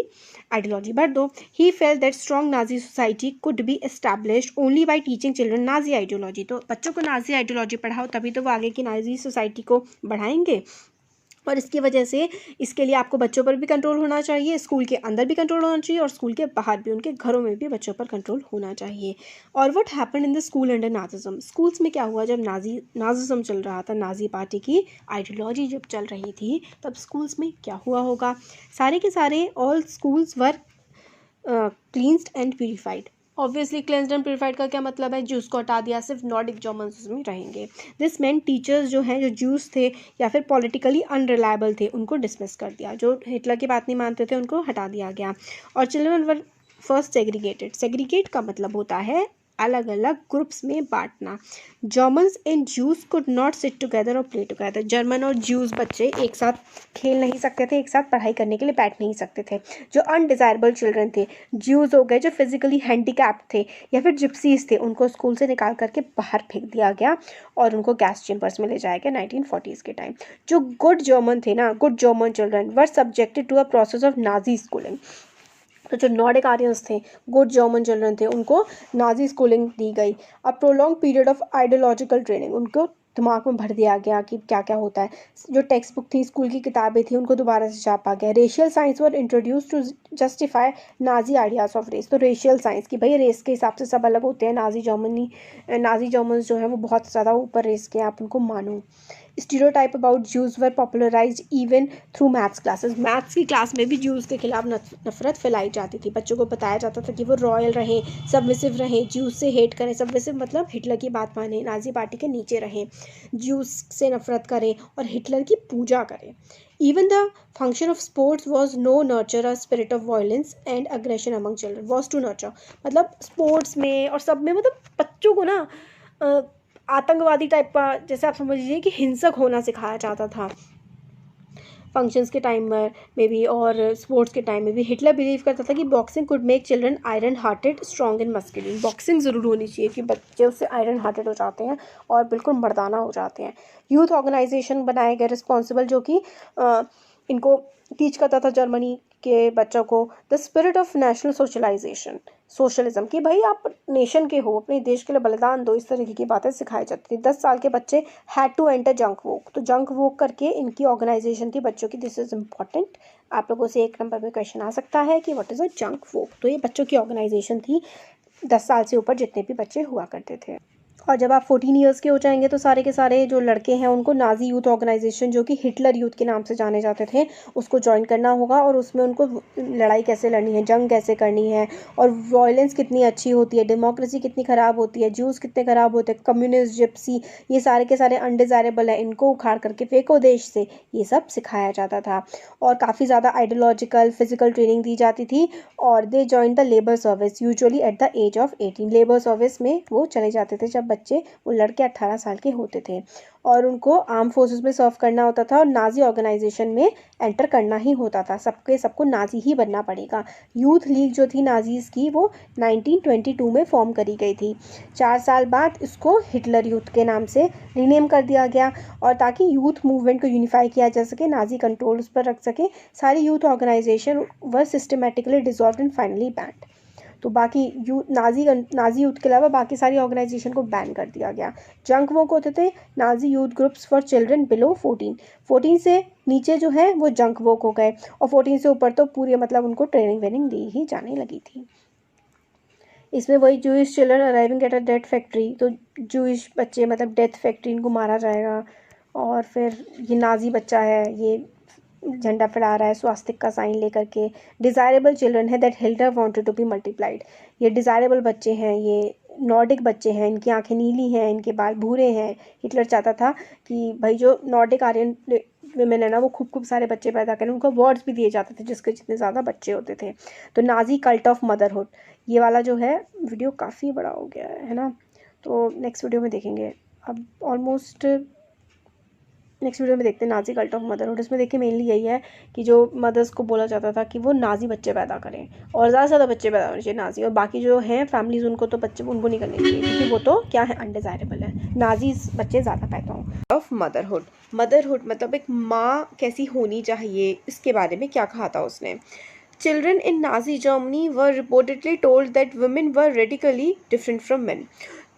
आइडियोलॉजी भर दो। He felt that strong Nazi society could be established only by teaching children Nazi ideology. तो बच्चों को नाजी आइडियोलॉजी पढ़ाओ तभी तो वो आगे की नाजी सोसाइटी को बढ़ाएंगे। और इसकी वजह से इसके लिए आपको बच्चों पर भी कंट्रोल होना चाहिए, स्कूल के अंदर भी कंट्रोल होना चाहिए और स्कूल के बाहर भी, उनके घरों में भी बच्चों पर कंट्रोल होना चाहिए। और what happened in the school under Nazism, schools में क्या हुआ जब नाजिज्म चल रहा था, नाजी पार्टी की आइडियोलॉजी जब चल रही थी, तब स्कूल्स में क्या हुआ होगा। सारे के सारे all schools were cleansed and purified. Obviously cleansed and purified का क्या मतलब है, जूस को हटा दिया, सिर्फ नॉर्डिक जर्मन्स में रहेंगे। दिस मेन टीचर्स जो हैं, जो जूस थे या फिर पॉलिटिकली अनरिलायबल थे, उनको डिसमिस कर दिया, जो हिटलर की बात नहीं मानते थे उनको हटा दिया गया। और children were first segregated. Segregate का मतलब होता है अलग अलग ग्रुप्स में बांटना। Germans and Jews could not sit together और प्ले टुगेदर। जर्मन और ज्यूज बच्चे एक साथ खेल नहीं सकते थे, एक साथ पढ़ाई करने के लिए बैठ नहीं सकते थे। जो अनडिजायरेबल चिल्ड्रन थे, ज्यूज हो गए, जो फिजिकली हैंडीकैप्ड थे या फिर जिप्सीज थे, उनको स्कूल से निकाल करके बाहर फेंक दिया गया और उनको गैस चेम्बर्स में ले जाया गया 1940s के टाइम। जो गुड जर्मन थे ना, good German children were subjected to a process of Nazi schooling. तो जो नॉर्डिक आर्यंस थे, गुड जर्मन चिल्ड्रन थे, उनको नाजी स्कूलिंग दी गई। A prolonged period of ideological training, उनको दिमाग में भर दिया गया कि क्या क्या होता है। जो टेक्स्ट बुक थी, स्कूल की किताबें थी, उनको दोबारा से छापा गया। Racial science were introduce to justify Nazi ideas of race. तो रेशियल साइंस की भाई रेस के हिसाब से सब अलग होते हैं। नाजी जर्मन जो है वो बहुत ज़्यादा ऊपर रेस के, आप उनको मानो। Stereotype about Jews were popularised even through maths classes. Maths की क्लास में भी ज्यूज के खिलाफ नफरत फैलाई जाती थी। बच्चों को बताया जाता था कि वो रॉयल रहें, सबमिसिव रहें, ज्यूज से हेट करें। सबमिसिव मतलब हिटलर की बात माने, नाजी पार्टी के नीचे रहें, ज्यूज से नफरत करें और हिटलर की पूजा करें। Even the function of sports was no nurture a spirit of violence and aggression among children, was to nurture। मतलब स्पोर्ट्स में और सब में मतलब बच्चों को ना आतंकवादी टाइप का, जैसे आप समझ लीजिए कि हिंसक होना सिखाया जाता था फंक्शंस के टाइम में भी और स्पोर्ट्स के टाइम में भी। हिटलर बिलीव करता था कि boxing could make children iron hearted, strong and masculine. Boxing ज़रूर होनी चाहिए कि बच्चे उससे आयरन हार्टेड हो जाते हैं और बिल्कुल मर्दाना हो जाते हैं। यूथ ऑर्गेनाइजेशन बनाए गए रिस्पॉन्सिबल, जो कि इनको टीच करता था जर्मनी के बच्चों को the spirit of national socialism, कि भाई आप नेशन के हो, अपने देश के लिए बलिदान दो, इस तरीके की बातें सिखाई जाती थी। 10 साल के बच्चे had to enter Jungvolk, तो जंक वॉक करके इनकी ऑर्गेनाइजेशन थी बच्चों की। दिस इज इम्पॉर्टेंट, आप लोगों से 1 नंबर में क्वेश्चन आ सकता है कि what is a junk walk. तो ये बच्चों की ऑर्गेनाइजेशन थी, 10 साल से ऊपर जितने भी बच्चे हुआ करते थे। और जब आप 14 ईयर्स के हो जाएंगे तो सारे के सारे जो लड़के हैं उनको नाजी यूथ ऑर्गेनाइजेशन, जो कि हिटलर यूथ के नाम से जाने जाते थे, उसको ज्वाइन करना होगा। और उसमें उनको लड़ाई कैसे लड़नी है, जंग कैसे करनी है, और वायलेंस कितनी अच्छी होती है, डेमोक्रेसी कितनी ख़राब होती है, ज्यूज़ कितने ख़राब होते हैं, कम्युनिस्ट, जिप्सी, ये सारे के सारे अनडिज़ायरेबल है, इनको उखाड़ करके फेंको देश से, ये सब सिखाया जाता था। और काफ़ी ज़्यादा आइडियोलॉजिकल फिजिकल ट्रेनिंग दी जाती थी। और they join the labour service usually at the age of 18। Labour service में वो चले जाते थे जब बच्चे, वो लड़के 18 साल के होते थे, और उनको आर्म फोर्सेस में सर्व करना होता था और नाजी ऑर्गेनाइजेशन में एंटर करना ही होता था। सबको नाजी ही बनना पड़ेगा। यूथ लीग जो थी नाजीज़ की, वो 1922 में फॉर्म करी गई थी। 4 साल बाद इसको हिटलर यूथ के नाम से रीनेम कर दिया गया, और ताकि यूथ मूवमेंट को यूनिफाई किया जा सके, नाजी कंट्रोल उस पर रख सके, सारी youth organisation were systematically dissolved and finally banned. तो बाकी नाजी यूथ के अलावा बाकी सारी ऑर्गेनाइजेशन को बैन कर दिया गया। जंक वो होते थे Nazi youth groups for children below 14 से नीचे जो है वो जंक वोक हो गए, और 14 से ऊपर तो पूरी मतलब उनको ट्रेनिंग वेनिंग दी ही जाने लगी थी। इसमें वही Jewish children arriving at a death factory, तो जूइश बच्चे मतलब डेथ फैक्ट्री, इनको मारा जाएगा। और फिर ये नाजी बच्चा है, ये झंडा फहरा रहा है स्वास्तिक का साइन लेकर के। डिज़ायरेबल चिल्ड्रन है that Hitler wanted to be multiplied, ये डिज़ायरेबल बच्चे हैं, ये नॉर्डिक बच्चे हैं, इनकी आंखें नीली हैं, इनके बाल भूरे हैं। हिटलर चाहता था कि भाई जो नॉर्डिक आर्यन विमेन है ना, वो खूब सारे बच्चे पैदा करें, उनको अवार्ड्स भी दिए जाते थे जिसके जितने ज़्यादा बच्चे होते थे। तो नाजी कल्ट ऑफ मदरहुड, ये वाला जो है वीडियो काफ़ी बड़ा हो गया है ना, तो नेक्स्ट वीडियो में देखेंगे। अब ऑलमोस्ट नेक्स्ट वीडियो में देखते हैं नाजी कल्ट ऑफ मदरहुड। इसमें देखिए मेनली यही है कि जो मदर्स को बोला जाता था कि वो नाजी बच्चे पैदा करें, और ज़्यादा से ज़्यादा बच्चे पैदा होने चाहिए नाजी, और बाकी जो हैं फैमिलीज उनको तो बच्चे उनको नहीं करने चाहिए, क्योंकि वो तो क्या है अनडिज़ायरेबल है। नाजी बच्चे ज़्यादा पैदा हों। ऑफ मदरहुड मतलब एक माँ कैसी होनी चाहिए, इसके बारे में क्या कहा था उसने। Children in Nazi Germany were reportedly told that women were radically different from men.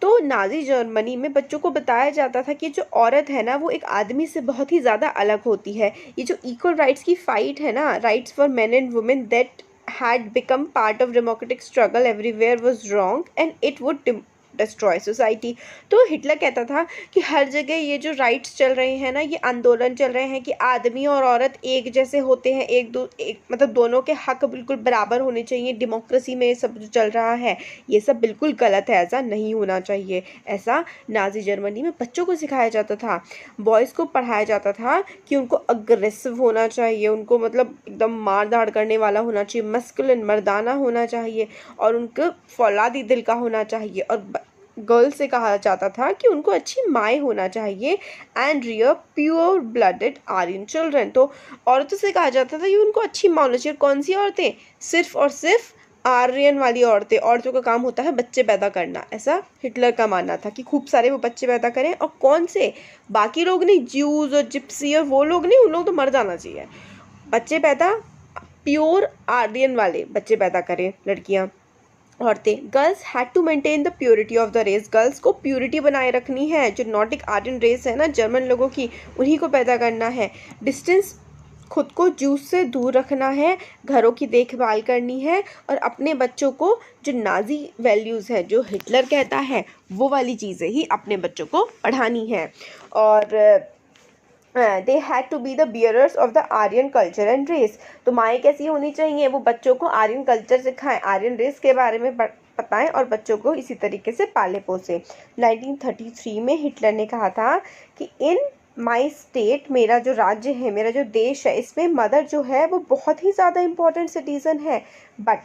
तो नाजी जर्मनी में बच्चों को बताया जाता था कि जो औरत है ना, वो एक आदमी से बहुत ही ज़्यादा अलग होती है। ये जो इक्वल राइट्स की फाइट है ना, rights for main and women that had become part of democratic struggle everywhere was wrong and it would destroy society. तो हिटलर कहता था कि हर जगह ये जो राइट्स चल रहे हैं ना, ये आंदोलन चल रहे हैं कि आदमी और औरत एक जैसे होते हैं, मतलब दोनों के हक बिल्कुल बराबर होने चाहिए। डेमोक्रेसी में सब जो चल रहा है ये सब बिल्कुल गलत है, ऐसा नहीं होना चाहिए। ऐसा नाजी जर्मनी में बच्चों को सिखाया जाता था। बॉयज़ को पढ़ाया जाता था कि उनको अग्रेसिव होना चाहिए, उनको मतलब एकदम मार धाड़ करने वाला होना चाहिए, मस्कुलिन मर्दाना होना चाहिए, और उनको फौलादी दिल का होना चाहिए। और गर्ल्स से कहा जाता था कि उनको अच्छी माएँ होना चाहिए and rear pure blooded Aryan children. तो औरतों से कहा जाता था कि उनको अच्छी माँ होना चाहिए। कौन सी औरतें? सिर्फ और सिर्फ आर्यन वाली औरतें। औरतों का काम होता है बच्चे पैदा करना, ऐसा हिटलर का मानना था कि खूब सारे वो बच्चे पैदा करें। और कौन से? बाकी लोग नहीं, ज्यूज और जिप्सी और वो लोग नहीं, उन लोग तो मर जाना चाहिए। बच्चे पैदा प्योर आर्यन वाले बच्चे पैदा करें लड़कियाँ, औरतें। Girls had to maintain the purity of the race, girls को प्योरिटी बनाए रखनी है। जो नॉर्डिक आर्यन रेस है ना जर्मन लोगों की, उन्हीं को पैदा करना है। डिस्टेंस, खुद को जूस से दूर रखना है, घरों की देखभाल करनी है, और अपने बच्चों को जो नाजी वैल्यूज़ है, जो हिटलर कहता है, वो वाली चीज़ें ही अपने बच्चों को पढ़ानी है। और they had to be the bearers of the Aryan culture and race. तो माएँ कैसी होनी चाहिए? वो बच्चों को आर्यन कल्चर सिखाएं, आर्यन रेस के बारे में बताएं, और बच्चों को इसी तरीके से पाले पोसे। 1933 में हिटलर ने कहा था कि इन माई स्टेट, मेरा जो राज्य है, मेरा जो देश है, इसमें मदर जो है वो बहुत ही ज़्यादा इम्पोर्टेंट सिटीज़न है। बट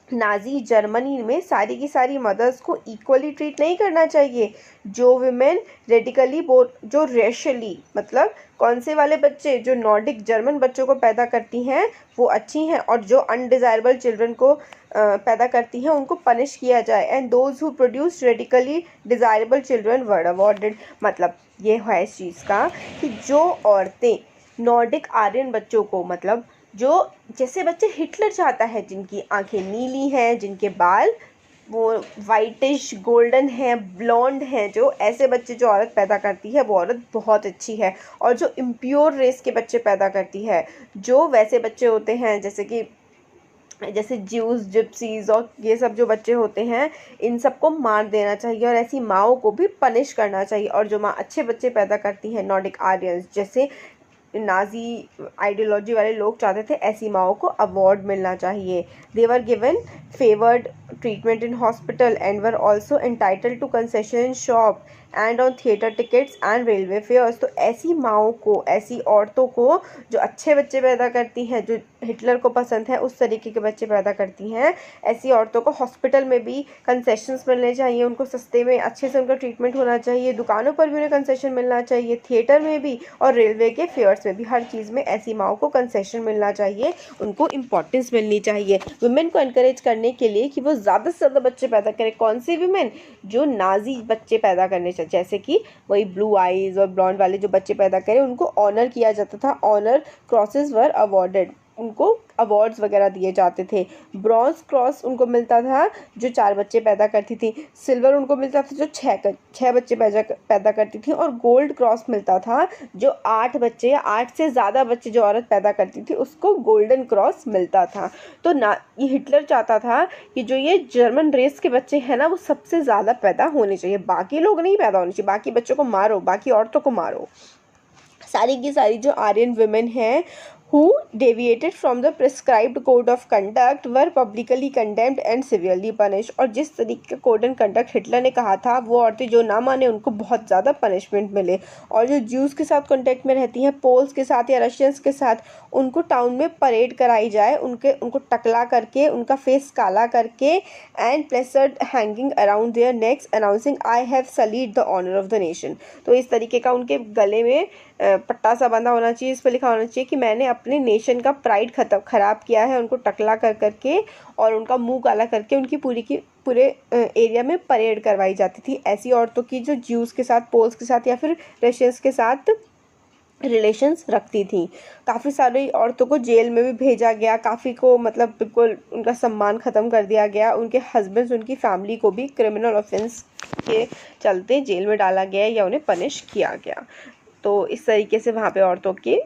नाजी जर्मनी में सारी की सारी मदर्स को इक्वली ट्रीट नहीं करना चाहिए। जो विमेन रेडिकली जो रेशली मतलब कौन से वाले बच्चे, जो नॉर्डिक जर्मन बच्चों को पैदा करती हैं वो अच्छी हैं, और जो अनडिज़ायरेबल चिल्ड्रन को पैदा करती हैं उनको पनिश किया जाए। And those who produce radically desirable children were awarded. मतलब ये है इस चीज़ का कि जो औरतें नॉर्डिक आर्यन बच्चों को, मतलब जो जैसे बच्चे हिटलर चाहता है, जिनकी आंखें नीली हैं, जिनके बाल वो वाइटिश गोल्डन है, ब्लॉन्ड हैं, जो ऐसे बच्चे जो औरत पैदा करती है वो औरत बहुत अच्छी है। और जो इम्प्योर रेस के बच्चे पैदा करती है, जो वैसे बच्चे होते हैं जैसे ज्यूस, जिप्सीज और ये सब जो बच्चे होते हैं, इन सबको मार देना चाहिए और ऐसी माओं को भी पनिश करना चाहिए। और जो माँ अच्छे बच्चे पैदा करती है, नॉर्डिक आर्यंस जैसे नाजी आइडियोलॉजी वाले लोग चाहते थे, ऐसी माओं को अवार्ड मिलना चाहिए। They were given favoured treatment in hospital and were also entitled to concession shop and on theatre tickets and railway fares. तो ऐसी माओं को, ऐसी औरतों को जो अच्छे बच्चे पैदा करती हैं, जो हिटलर को पसंद है उस तरीके के बच्चे पैदा करती हैं, ऐसी औरतों को हॉस्पिटल में भी कंसेशंस मिलने चाहिए, उनको सस्ते में अच्छे से उनका ट्रीटमेंट होना चाहिए, दुकानों पर भी उन्हें कंसेशन मिलना चाहिए, थिएटर में भी और रेलवे के फेयर्स में भी, हर चीज़ में ऐसी माओं को कंसेशन मिलना चाहिए, उनको इम्पोर्टेंस मिलनी चाहिए। वुमेन को एनकरेज करने के लिए कि वो ज़्यादा से ज़्यादा बच्चे पैदा करें। कौन सी वुमेन? जो नाजी बच्चे पैदा करने चाहिए, जैसे कि वही ब्लू आइज़ और ब्लॉन्ड वाले जो बच्चे पैदा करें, उनको ऑनर किया जाता था। ऑनर क्रॉसेस वर अवॉर्डेड, उनको अवार्ड्स वगैरह दिए जाते थे। ब्रॉन्ज क्रॉस उनको मिलता था जो 4 बच्चे पैदा करती थी। सिल्वर उनको मिलता था जो 6 बच्चे पैदा करती थी। और गोल्ड क्रॉस मिलता था जो 8 बच्चे या 8 से ज़्यादा बच्चे जो औरत पैदा करती थी उसको गोल्डन क्रॉस मिलता था। तो ना ये हिटलर चाहता था कि जो ये जर्मन रेस के बच्चे हैं ना, वो सबसे ज़्यादा पैदा होने चाहिए, बाकी लोग नहीं पैदा होने चाहिए, बाकी बच्चों को मारो, बाकी औरतों को मारो। सारी की सारी जो आर्यन वुमेन हैं who deviated from the prescribed code of conduct were publicly condemned and severely punished। और जिस तरीके का कोड एंड कंडक्ट हिटलर ने कहा था, वो औरतें जो ना माने उनको बहुत ज़्यादा पनिशमेंट मिले। और जो ज्यूज़ के साथ कॉन्टेक्ट में रहती हैं, पोल्स के साथ या रशियंस के साथ, उनको टाउन में परेड कराई जाए, उनको टकला करके, उनका फेस काला करके and placard hanging around their necks announcing I have sullied the honour of the nation. तो इस तरीके का उनके गले में पट्टा सा बंधा होना चाहिए, इस पर लिखा होना चाहिए कि मैंने अपने नेशन का प्राइड ख़राब किया है। उनको टकला कर करके और उनका मुंह काला करके उनकी पूरे एरिया में परेड करवाई जाती थी। ऐसी औरतों की जो ज्यूज़ के साथ, पोल्स के साथ या फिर रशियंस के साथ रिलेशंस रखती थी। काफ़ी सारी औरतों को जेल में भी भेजा गया, काफ़ी को मतलब बिल्कुल उनका सम्मान ख़त्म कर दिया गया। उनके हस्बैंड्स, उनकी फैमिली को भी क्रिमिनल ऑफेंस के चलते जेल में डाला गया या उन्हें पनिश किया गया। तो इस तरीके से वहाँ पे औरतों की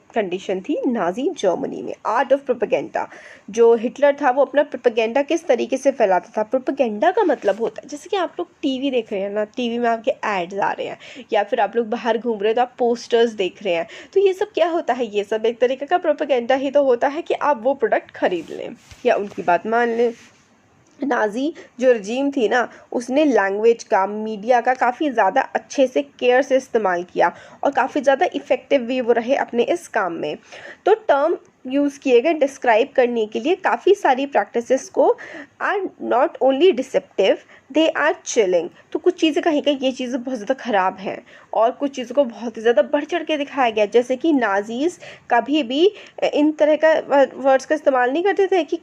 कंडीशन थी नाजी जर्मनी में। आर्ट ऑफ प्रोपेगेंडा, जो हिटलर था वो अपना प्रोपेगेंडा किस तरीके से फैलाता था। प्रोपेगेंडा का मतलब होता है, जैसे कि आप लोग टीवी देख रहे हैं ना, टीवी में आपके एड्स आ रहे हैं, या फिर आप लोग बाहर घूम रहे हैं तो आप पोस्टर्स देख रहे हैं, तो ये सब क्या होता है? ये सब एक तरीके का प्रोपेगेंडा ही तो होता है कि आप वो प्रोडक्ट खरीद लें या उनकी बात मान लें। नाजी जो रजीम थी ना, उसने लैंग्वेज का, मीडिया का काफ़ी ज़्यादा अच्छे से केयर से इस्तेमाल किया और काफ़ी ज़्यादा इफ़ेक्टिव भी वो रहे अपने इस काम में। तो टर्म यूज़ किए गए डिस्क्राइब करने के लिए काफ़ी सारी प्रैक्टिसेस को are not only deceptive, they are chilling. तो कुछ चीज़ें कहीं कहीं ये चीज़ें बहुत ज़्यादा ख़राब हैं और कुछ चीज़ों को बहुत ही ज़्यादा बढ़ चढ़ के दिखाया गया। जैसे कि नाजीज़ कभी भी इन तरह का वर्ड्स का इस्तेमाल नहीं करते थे कि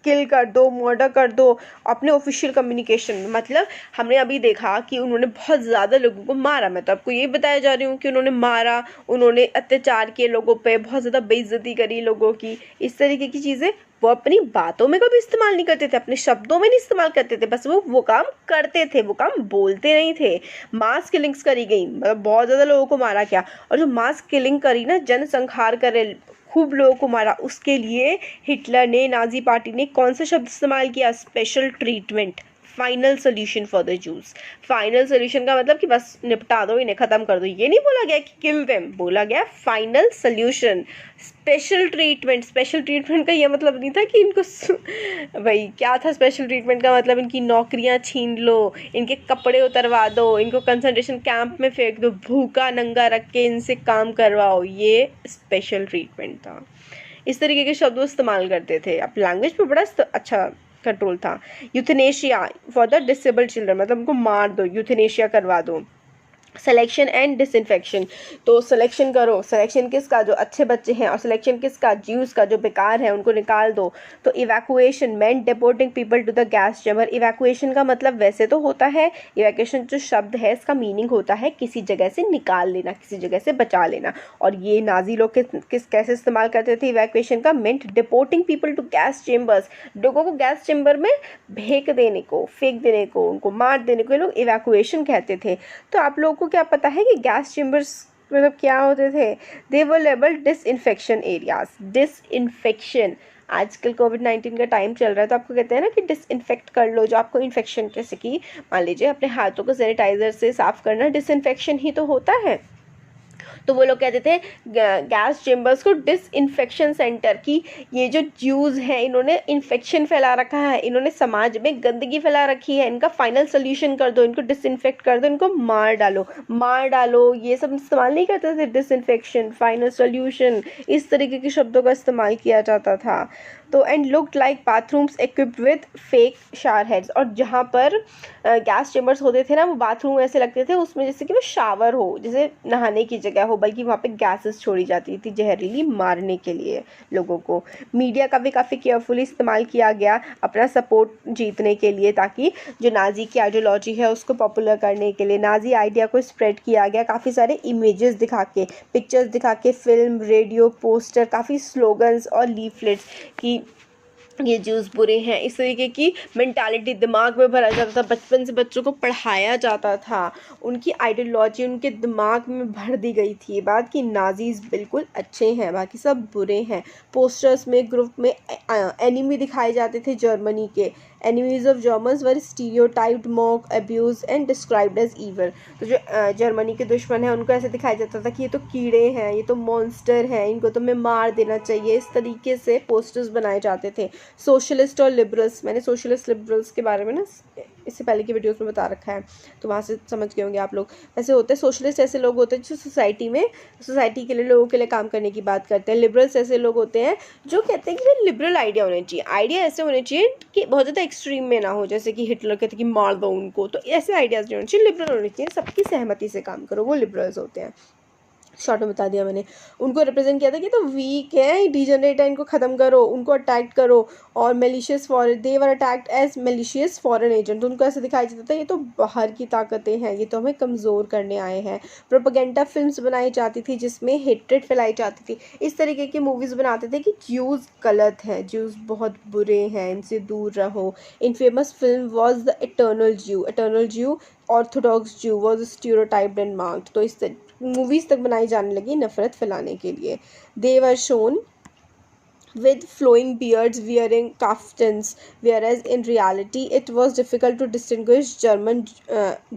किल कर दो, मर्डर कर दो अपने ऑफिशियल कम्युनिकेशन में। मतलब हमने अभी देखा कि उन्होंने बहुत ज़्यादा लोगों को मारा। मैं तो आपको ये बताया जा रही हूँ कि उन्होंने मारा, उन्होंने अत्याचार किए लोगों पे, बहुत ज़्यादा बेइज्जती करी लोगों की, इस तरीके की चीज़ें वो अपनी बातों में कभी इस्तेमाल नहीं करते थे, अपने शब्दों में नहीं इस्तेमाल करते थे, बस वो काम करते थे, वो काम बोलते नहीं थे। मास किलिंग्स करी गई, मतलब बहुत ज़्यादा लोगों को मारा गया। और जो मास किलिंग करी ना, जनसंहार करे, खूब लोगों को मारा, उसके लिए हिटलर ने, नाजी पार्टी ने कौन सा शब्द इस्तेमाल किया? Special treatment, final solution for the juice. Final solution का मतलब कि बस निपटा दो, इन्हें ख़त्म कर दो। ये नहीं बोला गया कि किल देम, बोला गया final solution. Special treatment, special treatment का ये मतलब नहीं था कि इनको भाई क्या था स्पेशल ट्रीटमेंट का मतलब? इनकी नौकरियां छीन लो, इनके कपड़े उतरवा दो, इनको कंसंट्रेशन कैंप में फेंक दो, भूखा नंगा रख के इनसे काम करवाओ, ये स्पेशल ट्रीटमेंट था। इस तरीके के शब्द वो इस्तेमाल करते थे। अब लैंग्वेज पर बड़ा अच्छा कंट्रोल था। Euthanasia for the disabled children, मतलब उनको मार दो, यूथनेशिया करवा दो। Selection and disinfection. तो सिलेक्शन करो, सिलेक्शन किसका, जो अच्छे बच्चे हैं, और सिलेक्शन किसका, ज्यूस का, जो बेकार है उनको निकाल दो। तो evacuation meant deporting people to the gas chamber. Evacuation का मतलब वैसे तो होता है, इवैक्यूएशन जो शब्द है इसका मीनिंग होता है किसी जगह से निकाल लेना, किसी जगह से बचा लेना। और ये नाजी लोग किस कैसे इस्तेमाल करते थे इवैक्यूएशन का, मेंट deporting people to gas chambers. लोगों को गैस चेम्बर में फेंक देने को, उनको मार देने को ये लोग इवैक्यूएशन कहते थे। तो आप लोगों को क्या पता है कि गैस चेम्बर्स मतलब क्या होते थे? दे वर लेबल डिसइंफेक्शन एरियाज। डिसइंफेक्शन, आजकल कोविड-19 का टाइम चल रहा है तो आपको कहते हैं ना कि डिसइंफेक्ट कर लो जो आपको इन्फेक्शन, जैसे कि मान लीजिए अपने हाथों को सैनिटाइजर से साफ करना डिसइंफेक्शन ही तो होता है। तो वो लोग कहते थे गैस चेम्बर्स को डिसइंफेक्शन सेंटर, की ये जो ज्यूज हैं इन्होंने इन्फेक्शन फैला रखा है, इन्होंने समाज में गंदगी फैला रखी है, इनका फाइनल सोल्यूशन कर दो, इनको डिसइंफेक्ट कर दो, इनको मार डालो, ये सब इस्तेमाल नहीं करते थे। डिसइंफेक्शन, फाइनल सोल्यूशन, इस तरीके के शब्दों का इस्तेमाल किया जाता था। तो and looked like bathrooms equipped with fake shower heads. और जहाँ पर गैस चेम्बर्स होते थे ना, वो बाथरूम ऐसे लगते थे उसमें जैसे कि वो शावर हो, जैसे नहाने की जगह हो, बल्कि वहाँ पे गैसेस छोड़ी जाती थी जहरीली मारने के लिए लोगों को। मीडिया का भी काफ़ी केयरफुली इस्तेमाल किया गया अपना सपोर्ट जीतने के लिए, ताकि जो नाजी की आइडियोलॉजी है उसको पॉपुलर करने के लिए नाजी आइडिया को स्प्रेड किया गया। काफ़ी सारे इमेजेस दिखा के, पिक्चर्स दिखा के, फिल्म, रेडियो, पोस्टर, काफ़ी स्लोगन्स और लीफलेट्स की ये ज्यूस बुरे हैं, इस तरीके की मेंटालिटी दिमाग में भरा जाता था। बचपन से बच्चों को पढ़ाया जाता था, उनकी आइडियोलॉजी उनके दिमाग में भर दी गई थी ये बात कि नाजीज बिल्कुल अच्छे हैं, बाकी सब बुरे हैं। पोस्टर्स में, ग्रुप में एनिमी दिखाए जाते थे जर्मनी के। Enemies of Germans were stereotyped, mock, abuse and described as evil. तो जो जर्मनी के दुश्मन हैं उनको ऐसे दिखाया जाता था कि ये तो कीड़े हैं, ये तो मॉन्स्टर हैं, इनको तो हमें मार देना चाहिए। इस तरीके से पोस्टर्स बनाए जाते थे। सोशलिस्ट और लिबरल्स, मैंने सोशलिस्ट लिबरल्स के बारे में ना इससे पहले की वीडियोस में बता रखा है, तो वहाँ से समझ गए होंगे आप लोग। ऐसे होते हैं सोशलिस्ट, ऐसे लोग होते हैं जो सोसाइटी के लिए, लोगों के लिए काम करने की बात करते हैं। लिबरल्स ऐसे लोग होते हैं जो कहते हैं कि भाई लिबरल आइडिया होने चाहिए, आइडिया ऐसे होने चाहिए कि बहुत ज़्यादा एक्सट्रीम में ना हो, जैसे कि हिटलर कहते हैं कि मार दो उनको, तो ऐसे आइडियाज़ नहीं होने चाहिए, लिबरल होने चाहिए, सबकी सहमति से काम करो, वो लिबरल्स होते हैं। शॉर्ट में बता दिया मैंने। उनको रिप्रेजेंट किया था कि तो वीक है, डिजनरेट है, इनको ख़त्म करो, उनको अटैक करो। और malicious foreign, they were attacked as malicious foreign agent. उनको ऐसे दिखाया जाता था ये तो बाहर की ताकतें हैं, ये तो हमें कमज़ोर करने आए हैं। प्रोपेगेंडा फिल्म्स बनाई जाती थी जिसमें हेट्रेड फैलाई जाती थी। इस तरीके की मूवीज़ बनाते थे कि ज्यूज़ गलत हैं, ज्यूज़ बहुत बुरे हैं, इनसे दूर रहो। In famous film was the Eternal Jew, orthodox Jew was stereotyped and marked. तो इस मूवीज़ तक बनाई जाने लगी नफरत फैलाने के लिए। They were shown with flowing beards wearing kaftans, whereas in reality it was difficult to distinguish German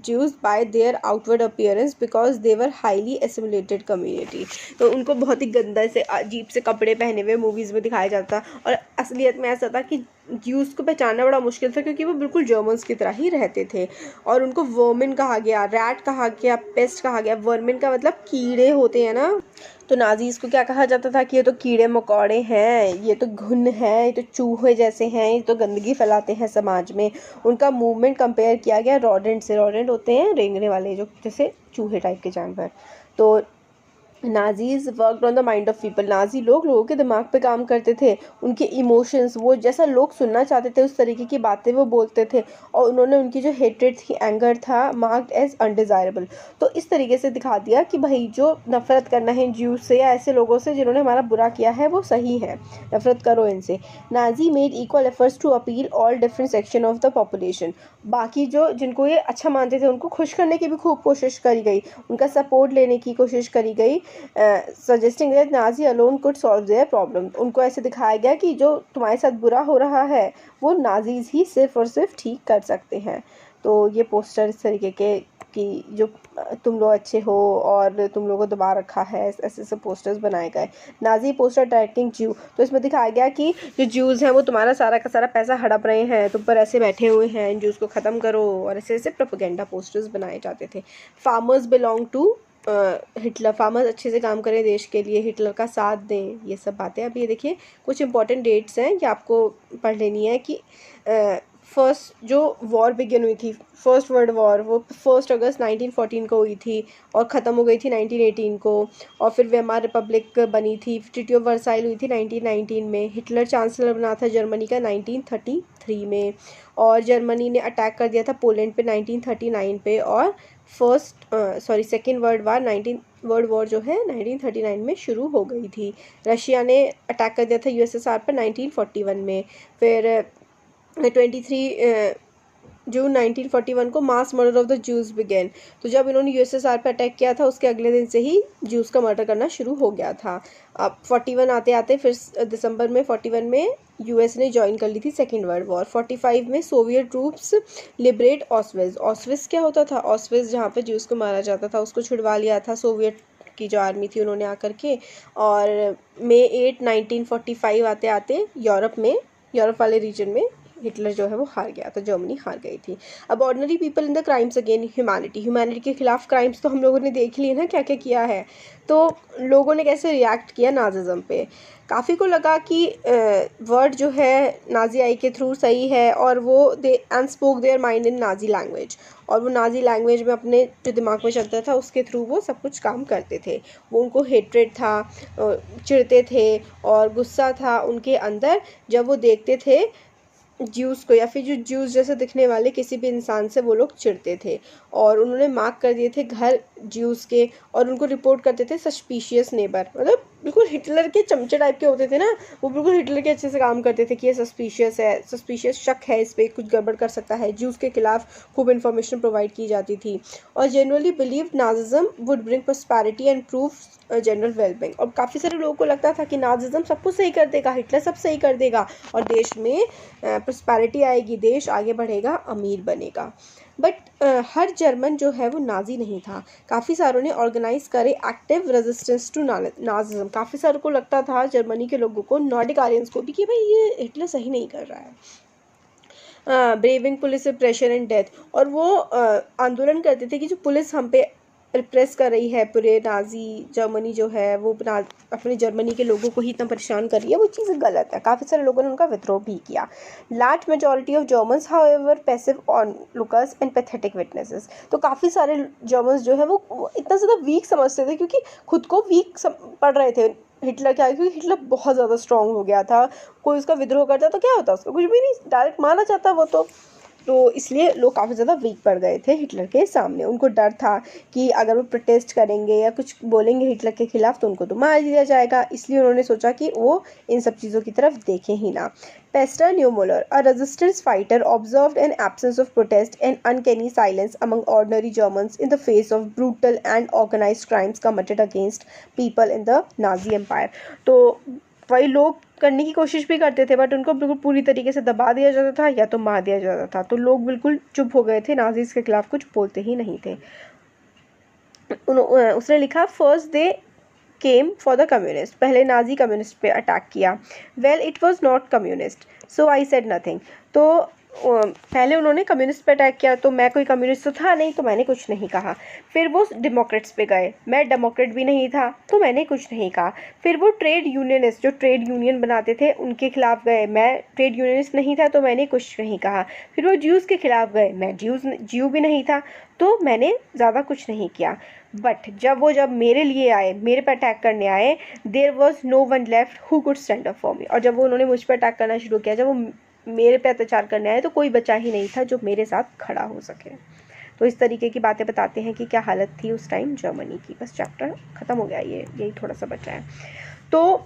Jews by their outward appearance because they were highly assimilated community। तो उनको बहुत ही गंदा से अजीब से कपड़े पहने हुए मूवीज़ में दिखाया जाता, और असलियत में ऐसा था कि ज्यूज़ को पहचानना बड़ा मुश्किल था क्योंकि वो बिल्कुल जर्मन्स की तरह ही रहते थे। और उनको वर्मिन कहा गया, रैट कहा गया, पेस्ट कहा गया। वर्मिन का मतलब कीड़े होते हैं ना, तो नाजीज़ को क्या कहा जाता था कि ये तो कीड़े मकोड़े हैं, ये तो घुन है, ये तो चूहे जैसे हैं, ये तो गंदगी फैलाते हैं समाज में। उनका मूवमेंट कंपेयर किया गया रॉडेंट से। रॉडेंट होते हैं रेंगने वाले, जो जैसे चूहे टाइप के जानवर। तो Nazis worked on the mind of people. Nazi लोगों के दिमाग पे काम करते थे, उनके इमोशंस, वो जैसा लोग सुनना चाहते थे उस तरीके की बातें वो बोलते थे। और उन्होंने उनकी जो हेट्रेड थी, एंगर था, मार्क्ड एज अनडिज़ायरेबल। तो इस तरीके से दिखा दिया कि भाई जो नफ़रत करना है ज्यूज से या ऐसे लोगों से जिन्होंने हमारा बुरा किया है वो सही है, नफ़रत करो इनसे। Nazi made equal efforts to appeal all different section of the population. बाकी जो जिनको ये अच्छा मानते थे उनको खुश करने की भी खूब कोशिश करी गई, उनका सपोर्ट लेने की कोशिश करी गई। Suggesting that Nazi alone could solve their problem. उनको ऐसे दिखाया गया कि जो तुम्हारे साथ बुरा हो रहा है वो नाजीज़ ही सिर्फ और सिर्फ ठीक कर सकते हैं। तो ये पोस्टर इस तरीके के कि जो तुम लोग अच्छे हो और तुम लोगों को दबा रखा है, ऐसे ऐसे पोस्टर्स बनाए गए। नाजी पोस्टर अटैकिंग ज्यू, तो इसमें दिखाया गया कि जो ज्यूज़ हैं वो तुम्हारा सारा का सारा पैसा हड़प रहे हैं, तुम पर ऐसे बैठे हुए हैं, इन ज्यूज़ को ख़त्म करो, और ऐसे ऐसे प्रोपेगेंडा पोस्टर्स बनाए जाते थे। Farmers belong to Hitler, farmers अच्छे से काम करें देश के लिए, हिटलर का साथ दें, ये सब बातें। अब ये देखिए कुछ इंपॉर्टेंट डेट्स हैं कि आपको पढ़ लेनी है कि फर्स्ट जो वॉर बिगिन हुई थी, फर्स्ट वर्ल्ड वॉर, वो 1 अगस्त 1914 को हुई थी और ख़त्म हो गई थी 1918 को। और फिर वेमार रिपब्लिक बनी थी, ट्रीटी ऑफ वर्साइल हुई थी 1919 में। हिटलर चांसलर बना था जर्मनी का 1933 में। और जर्मनी ने अटैक कर दिया था पोलैंड पे 1939 पे। और सेकेंड वर्ल्ड वॉर जो है 1939 में शुरू हो गई थी। रशिया ने अटैक कर दिया था यूएसएसआर पर 1941 में। फिर 23 जून 1941 को mass murder of the Jews began. तो जब इन्होंने यूएसएसआर पर अटैक किया था उसके अगले दिन से ही जूस का मर्डर करना शुरू हो गया था। अब 41 आते आते फिर दिसंबर में 41 में यूएस ने ज्वाइन कर ली थी सेकेंड वर्ल्ड वॉर। 45 में सोवियत ट्रूप्स लिबरेट ऑस्विज। ऑस्विज क्या होता था? ऑस्विज जहाँ पे जूस को मारा जाता था उसको छुड़वा लिया था सोवियत की जो आर्मी थी उन्होंने आकर के। और मई 8 1945 आते आते यूरोप वाले रीजन में हिटलर जो है वो हार गया था, जर्मनी हार गई थी। अब ordinary people in the crimes again humanity के खिलाफ क्राइम्स तो हम लोगों ने देख लिए ना क्या क्या किया है। तो लोगों ने कैसे रिएक्ट किया नाजिज्म पे। काफ़ी को लगा कि वर्ड जो है नाजी आई के थ्रू सही है और वो they and spoke their mind in Nazi language. और वो नाजी लैंग्वेज में अपने जो दिमाग में चलता था उसके थ्रू वो सब कुछ काम करते थे। वो उनको हेट्रेड था, चिढ़ते थे और गुस्सा था उनके अंदर जब वो देखते थे ज्यूस को या फिर जो ज्यूस जैसे दिखने वाले किसी भी इंसान से वो लोग चिढ़ते थे। और उन्होंने मार्क कर दिए थे घर ज्यूस के और उनको रिपोर्ट करते थे सस्पिशियस नेबर। मतलब बिल्कुल हिटलर के चमचे टाइप के होते थे ना, वो बिल्कुल हिटलर के अच्छे से काम करते थे कि ये सस्पिशियस है, सस्पिशियस शक है, इस पर कुछ गड़बड़ कर सकता है। ज्यूस के खिलाफ खूब इन्फॉर्मेशन प्रोवाइड की जाती थी। और generally believe Nazism would bring prosperity and prove general wellbeing. और काफ़ी सारे लोगों को लगता था कि नाजिज्म सब कुछ सही कर देगा, हिटलर सब सही कर देगा और देश में प्रॉस्पेरिटी आएगी, देश आगे बढ़ेगा, अमीर बनेगा। बट हर जर्मन जो है वो नाजी नहीं था। काफ़ी सारों ने ऑर्गेनाइज करे एक्टिव रेजिस्टेंस टू नाजिज्म। काफ़ी सारों को लगता था जर्मनी के लोगों को, नॉर्डिक आर्यंस को भी, कि भाई ये हिटलर सही नहीं कर रहा है। Braving police pressure and death. और वो आंदोलन करते थे कि जो पुलिस हम पे रिप्रेस कर रही है, पूरे नाजी जर्मनी जो है वो अपने जर्मनी के लोगों को ही इतना परेशान कर रही है, वो चीज़ गलत है। काफ़ी सारे लोगों ने उनका विद्रोह भी किया। Large majority of Germans however passive on lookers and pathetic witnesses. तो काफ़ी सारे जर्मन्स जो है वो इतना ज़्यादा वीक समझते थे क्योंकि खुद को वीक पढ़ रहे थे हिटलर क्या है, क्योंकि हिटलर बहुत ज़्यादा स्ट्रॉन्ग हो गया था। कोई उसका विद्रोह करता तो क्या होता, उसको कुछ भी नहीं, डायरेक्ट मारा जाता वो तो इसलिए लोग काफ़ी ज़्यादा वीक पड़ गए थे हिटलर के सामने। उनको डर था कि अगर वो प्रोटेस्ट करेंगे या कुछ बोलेंगे हिटलर के खिलाफ तो उनको तो मार दिया जाएगा। इसलिए उन्होंने सोचा कि वो इन सब चीज़ों की तरफ देखें ही ना। Pastor Niemoller, a resistance fighter, observed an absence of protest and uncanny silence among ordinary Germans in the face of brutal and organised crimes committed against people in the Nazi empire. तो वही लोग करने की कोशिश भी करते थे but उनको बिल्कुल पूरी तरीके से दबा दिया जाता था या तो मार दिया जाता था। तो लोग बिल्कुल चुप हो गए थे, नाजीज के खिलाफ कुछ बोलते ही नहीं थे। उसने लिखा first they came for the communist. पहले नाजी कम्युनिस्ट पे अटैक किया। Well it was not communist so I said nothing. तो पहले उन्होंने कम्युनिस्ट पे अटैक किया तो मैं कोई कम्युनिस्ट तो था नहीं तो मैंने कुछ नहीं कहा। फिर वो डेमोक्रेट्स पे गए, मैं डेमोक्रेट भी नहीं था तो मैंने कुछ नहीं कहा। फिर वो ट्रेड यूनियनिस्ट जो ट्रेड यूनियन बनाते थे उनके खिलाफ गए, मैं ट्रेड यूनियनिस्ट नहीं था तो मैंने कुछ नहीं कहा। फिर वो ज्यूज़ के खिलाफ गए, मैं ज्यू भी नहीं था तो मैंने ज़्यादा कुछ नहीं किया। बट जब मेरे लिए आए, मेरे पर अटैक करने आए, there was no one left who could stand up for me. और जब वो उन्होंने मुझ पर अटैक करना शुरू किया, जब वो मेरे पे अत्याचार करने आए तो कोई बचा ही नहीं था जो मेरे साथ खड़ा हो सके। तो इस तरीके की बातें बताते हैं कि क्या हालत थी उस टाइम जर्मनी की। बस चैप्टर ख़त्म हो गया, यही थोड़ा सा बचा है। तो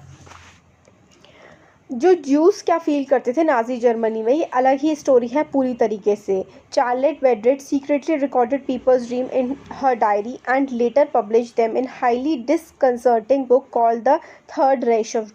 जो ज्यूस क्या फील करते थे नाजी जर्मनी में, ये अलग ही स्टोरी है पूरी तरीके से। Charlotte Beradt secretly recorded people's dream in her diary and later publish them in highly disconcerting book called the Third Reich of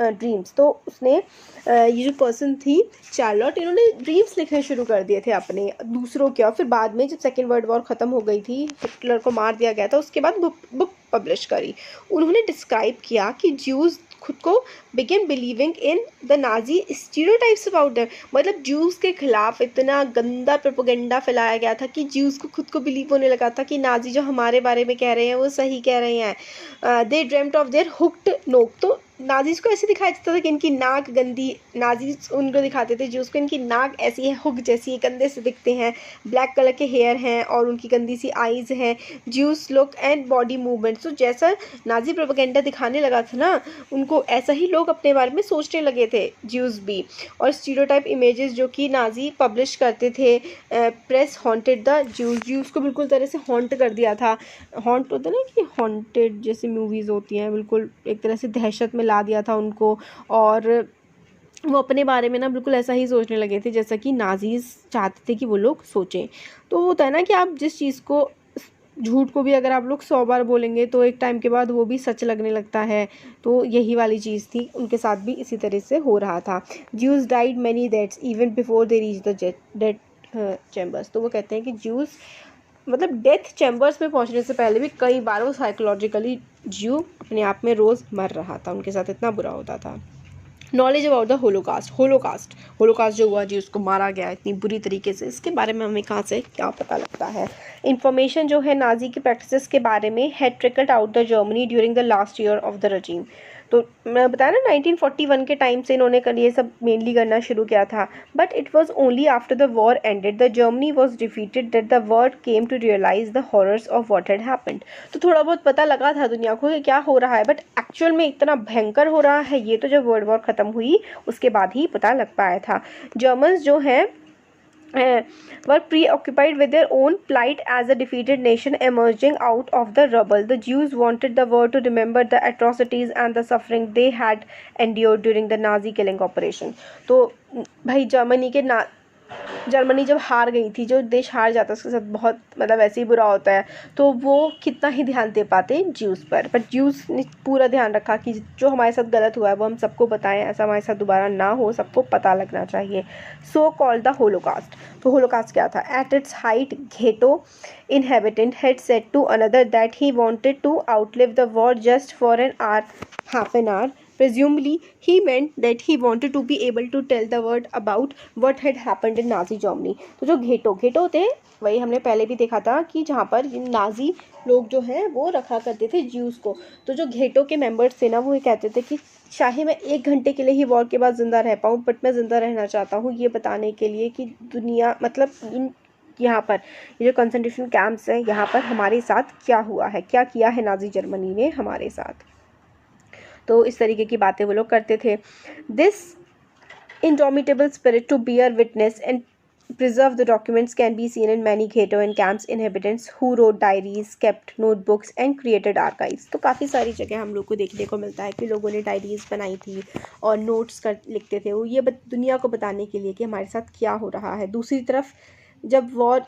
Dreams. तो उसने ये जो पर्सन थी चार्लोट, इन्होंने ड्रीम्स लिखने शुरू कर दिए थे अपने दूसरों के। और फिर बाद में जब सेकेंड वर्ल्ड वॉर ख़त्म हो गई थी, हिटलर को मार दिया गया था, उसके बाद बुक पब्लिश करी। उन्होंने डिस्क्राइब किया कि ज्यूज़ खुद को begin believing in the Nazi stereotypes about them. मतलब ज्यूज़ के खिलाफ इतना गंदा प्रोपेगेंडा फैलाया गया था कि ज्यूज़ को खुद को बिलीव होने लगा था कि नाजी जो हमारे बारे में कह रहे हैं वो सही कह रहे हैं। दे ड्रीम्ड ऑफ देयर हुक्ड नोक। तो नाजीज को ऐसे दिखाया जाता था कि इनकी नाक गंदी, नाजीज उनको दिखाते थे जो उसको इनकी नाक ऐसी है, हुक जैसी है, गंदे से दिखते हैं, ब्लैक कलर के हेयर हैं और उनकी गंदी सी आईज हैं, juice look and body movement. तो जैसा नाजी प्रोपेगेंडा दिखाने लगा था ना, उनको ऐसा ही लोग अपने बारे में सोचने लगे थे, ज्यूस भी। और स्टीरियोटाइप इमेजेस जो कि नाजी पब्लिश करते थे, press haunted the juice, juice को बिल्कुल तरह से हॉन्ट कर दिया था। हॉन्ट होता है ना कि हॉन्टेड जैसी मूवीज़ होती हैं, बिल्कुल एक तरह से दहशत में ला दिया था उनको। और वो अपने बारे में ना बिल्कुल ऐसा ही सोचने लगे थे जैसा कि नाजीज़ चाहते थे कि वो लोग सोचें। तो वो होता है ना कि आप जिस चीज़ को, झूठ को भी अगर आप लोग 100 बार बोलेंगे तो एक टाइम के बाद वो भी सच लगने लगता है। तो यही वाली चीज़ थी, उनके साथ भी इसी तरह से हो रहा था। Jews died many deaths even before they reach the death chambers. तो वो कहते हैं कि ज्यूज मतलब डेथ चैम्बर्स में पहुंचने से पहले भी कई बार वो साइकोलॉजिकली ज्यू अपने आप में रोज़ मर रहा था, उनके साथ इतना बुरा होता था। नॉलेज अबाउट द होलोकास्ट जो हुआ जी, उसको मारा गया इतनी बुरी तरीके से, इसके बारे में हमें कहाँ से क्या पता लगता है। इंफॉर्मेशन जो है नाजी की प्रैक्टिसेस के बारे में had trickled out the Germany during the last year of the regime. तो मैं बताया ना 1941 के टाइम से इन्होंने ये सब मेनली करना शुरू किया था। But it was only after the war ended the Germany was defeated that the world came to realise the horrors of what had happened. तो थोड़ा बहुत पता लगा था दुनिया को कि क्या हो रहा है, बट एक्चुअल में इतना भयंकर हो रहा है ये तो जब वर्ल्ड वॉर ख़त्म हुई उसके बाद ही पता लग पाया था। जर्मन्स जो हैं were preoccupied with their own plight as a defeated nation emerging out of the rubble. The Jews wanted the world to remember the atrocities and the suffering they had endured during the Nazi killing operation. तो भाई Germany जब हार गई थी, जो देश हार जाता है उसके साथ बहुत मतलब ऐसे ही बुरा होता है, तो वो कितना ही ध्यान दे पाते ज्यूज़ पर। बट ज्यूज़ ने पूरा ध्यान रखा कि जो हमारे साथ गलत हुआ है वो हम सबको बताएं, ऐसा हमारे साथ दोबारा ना हो, सबको पता लगना चाहिए। So called the Holocaust. तो होलोकास्ट क्या था? At its height ghetto inhabitant had said to another that he wanted to outlive the war just for an hour, half an hour. Presumably, he meant that he wanted to be able to tell the world about what had happened in Nazi Germany. तो जो ghetto थे वही हमने पहले भी देखा था कि जहाँ पर नाजी लोग जो हैं वो रखा करते थे ज्यूज़ को। तो जो घेटो के मेंबर्स थे ना, वो ये कहते थे कि चाहे मैं 1 घंटे के लिए ही वॉर के बाद ज़िंदा रह पाऊँ, बट मैं ज़िंदा रहना चाहता हूँ ये बताने के लिए कि दुनिया मतलब यहाँ पर ये जो कंसंट्रेशन कैंप्स हैं यहाँ पर हमारे साथ क्या हुआ है, क्या किया है नाजी जर्मनी ने हमारे साथ। तो इस तरीके की बातें वो लोग करते थे। This indomitable spirit to bear witness and preserve the documents can be seen in many ghetto and camps inhabitants who wrote diaries, kept notebooks and created archives. तो काफ़ी सारी जगह हम लोग को देखने को मिलता है कि लोगों ने डायरीज़ बनाई थी और नोट्स लिखते थे वो ये दुनिया को बताने के लिए कि हमारे साथ क्या हो रहा है। दूसरी तरफ जब वॉर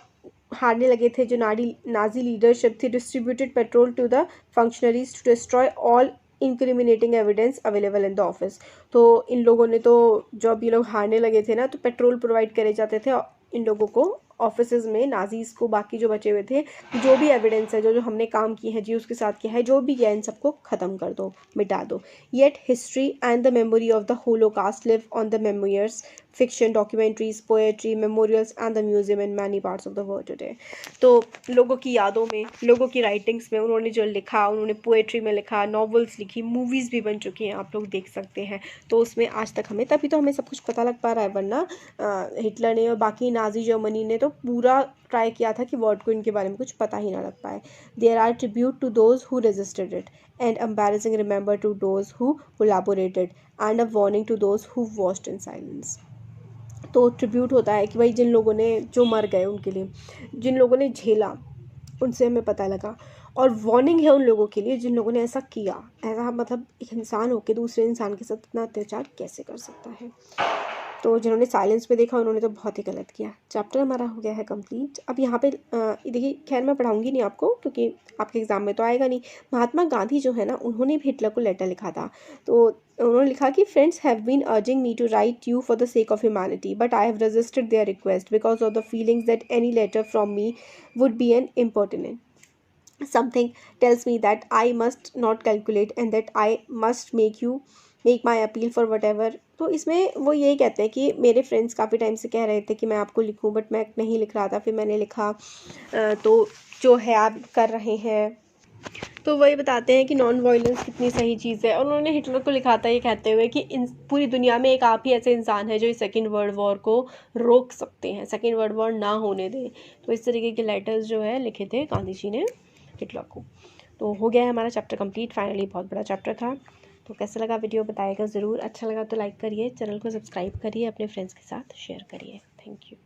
हारने लगे थे, जो नाजी लीडरशिप थी distributed petrol to the functionaries to destroy all incriminating evidence available in the office. तो इन लोगों ने तो जब ये लोग हारने लगे थे ना, तो पेट्रोल प्रोवाइड करे जाते थे इन लोगों को ऑफिसेज में, नाजीज़ को, बाकी जो बचे हुए थे, जो भी एविडेंस है, जो हमने काम किए हैं जी उसके साथ किया है, जो भी किया है, इन सबको ख़त्म कर दो, मिटा दो। Yet history and the memory of the Holocaust live on the memoirs, fiction, documentaries, poetry, memorials and the museum in many parts of the world today. तो लोगों की यादों में, लोगों की राइटिंग्स में उन्होंने जो लिखा, उन्होंने पोएट्री में लिखा, नॉवेल्स लिखी, मूवीज़ भी बन चुकी हैं, आप लोग देख सकते हैं। तो उसमें आज तक हमें तभी तो हमें सब कुछ पता लग पा रहा है, वरना हिटलर ने और बाकी नाजी जर्मनी ने तो पूरा ट्राई किया था कि वर्ल्ड को इनके बारे में कुछ पता ही ना लग पाए। There are tribute to those who resisted it and embarrassing remember to those who collaborated and a warning to those who watched in silence. तो ट्रिब्यूट होता है कि भाई जिन लोगों ने जो मर गए उनके लिए, जिन लोगों ने झेला उनसे हमें पता लगा, और वार्निंग है उन लोगों के लिए जिन लोगों ने ऐसा किया। ऐसा मतलब एक इंसान होकर दूसरे इंसान के साथ इतना अत्याचार कैसे कर सकता है। तो जिन्होंने साइलेंस में देखा उन्होंने तो बहुत ही गलत किया। चैप्टर हमारा हो गया है कंप्लीट। अब यहाँ पे देखिए, खैर मैं पढ़ाऊँगी नहीं आपको क्योंकि आपके एग्ज़ाम में तो आएगा नहीं। महात्मा गांधी जो है ना, उन्होंने भी हिटलर को लेटर लिखा था। तो उन्होंने लिखा कि friends have been urging me to write you for the sake of humanity, but I have resisted their request because of the feelings that any letter from me would be an impertinent. Something tells me that I must not calculate and that I must make my appeal for whatever. तो इसमें वो यही कहते हैं कि मेरे friends काफ़ी time से कह रहे थे कि मैं आपको लिखूं, बट मैं नहीं लिख रहा था, फिर मैंने लिखा। तो जो है आप कर रहे हैं तो वही बताते हैं कि नॉन वायलेंस कितनी सही चीज़ है। और उन्होंने हिटलर को लिखा था ये कहते हुए कि पूरी दुनिया में एक आप ही ऐसे इंसान है जो इस सेकेंड वर्ल्ड वॉर को रोक सकते हैं, सेकेंड वर्ल्ड वॉर ना होने दें। तो इस तरीके के लेटर्स जो है लिखे थे गांधी जी ने हिटलर को। तो हो गया है हमारा चैप्टर कंप्लीट फाइनली, बहुत बड़ा चैप्टर था। तो कैसा लगा वीडियो बताइएगा ज़रूर, अच्छा लगा तो लाइक करिए, चैनल को सब्सक्राइब करिए, अपने फ्रेंड्स के साथ शेयर करिए। Thank you.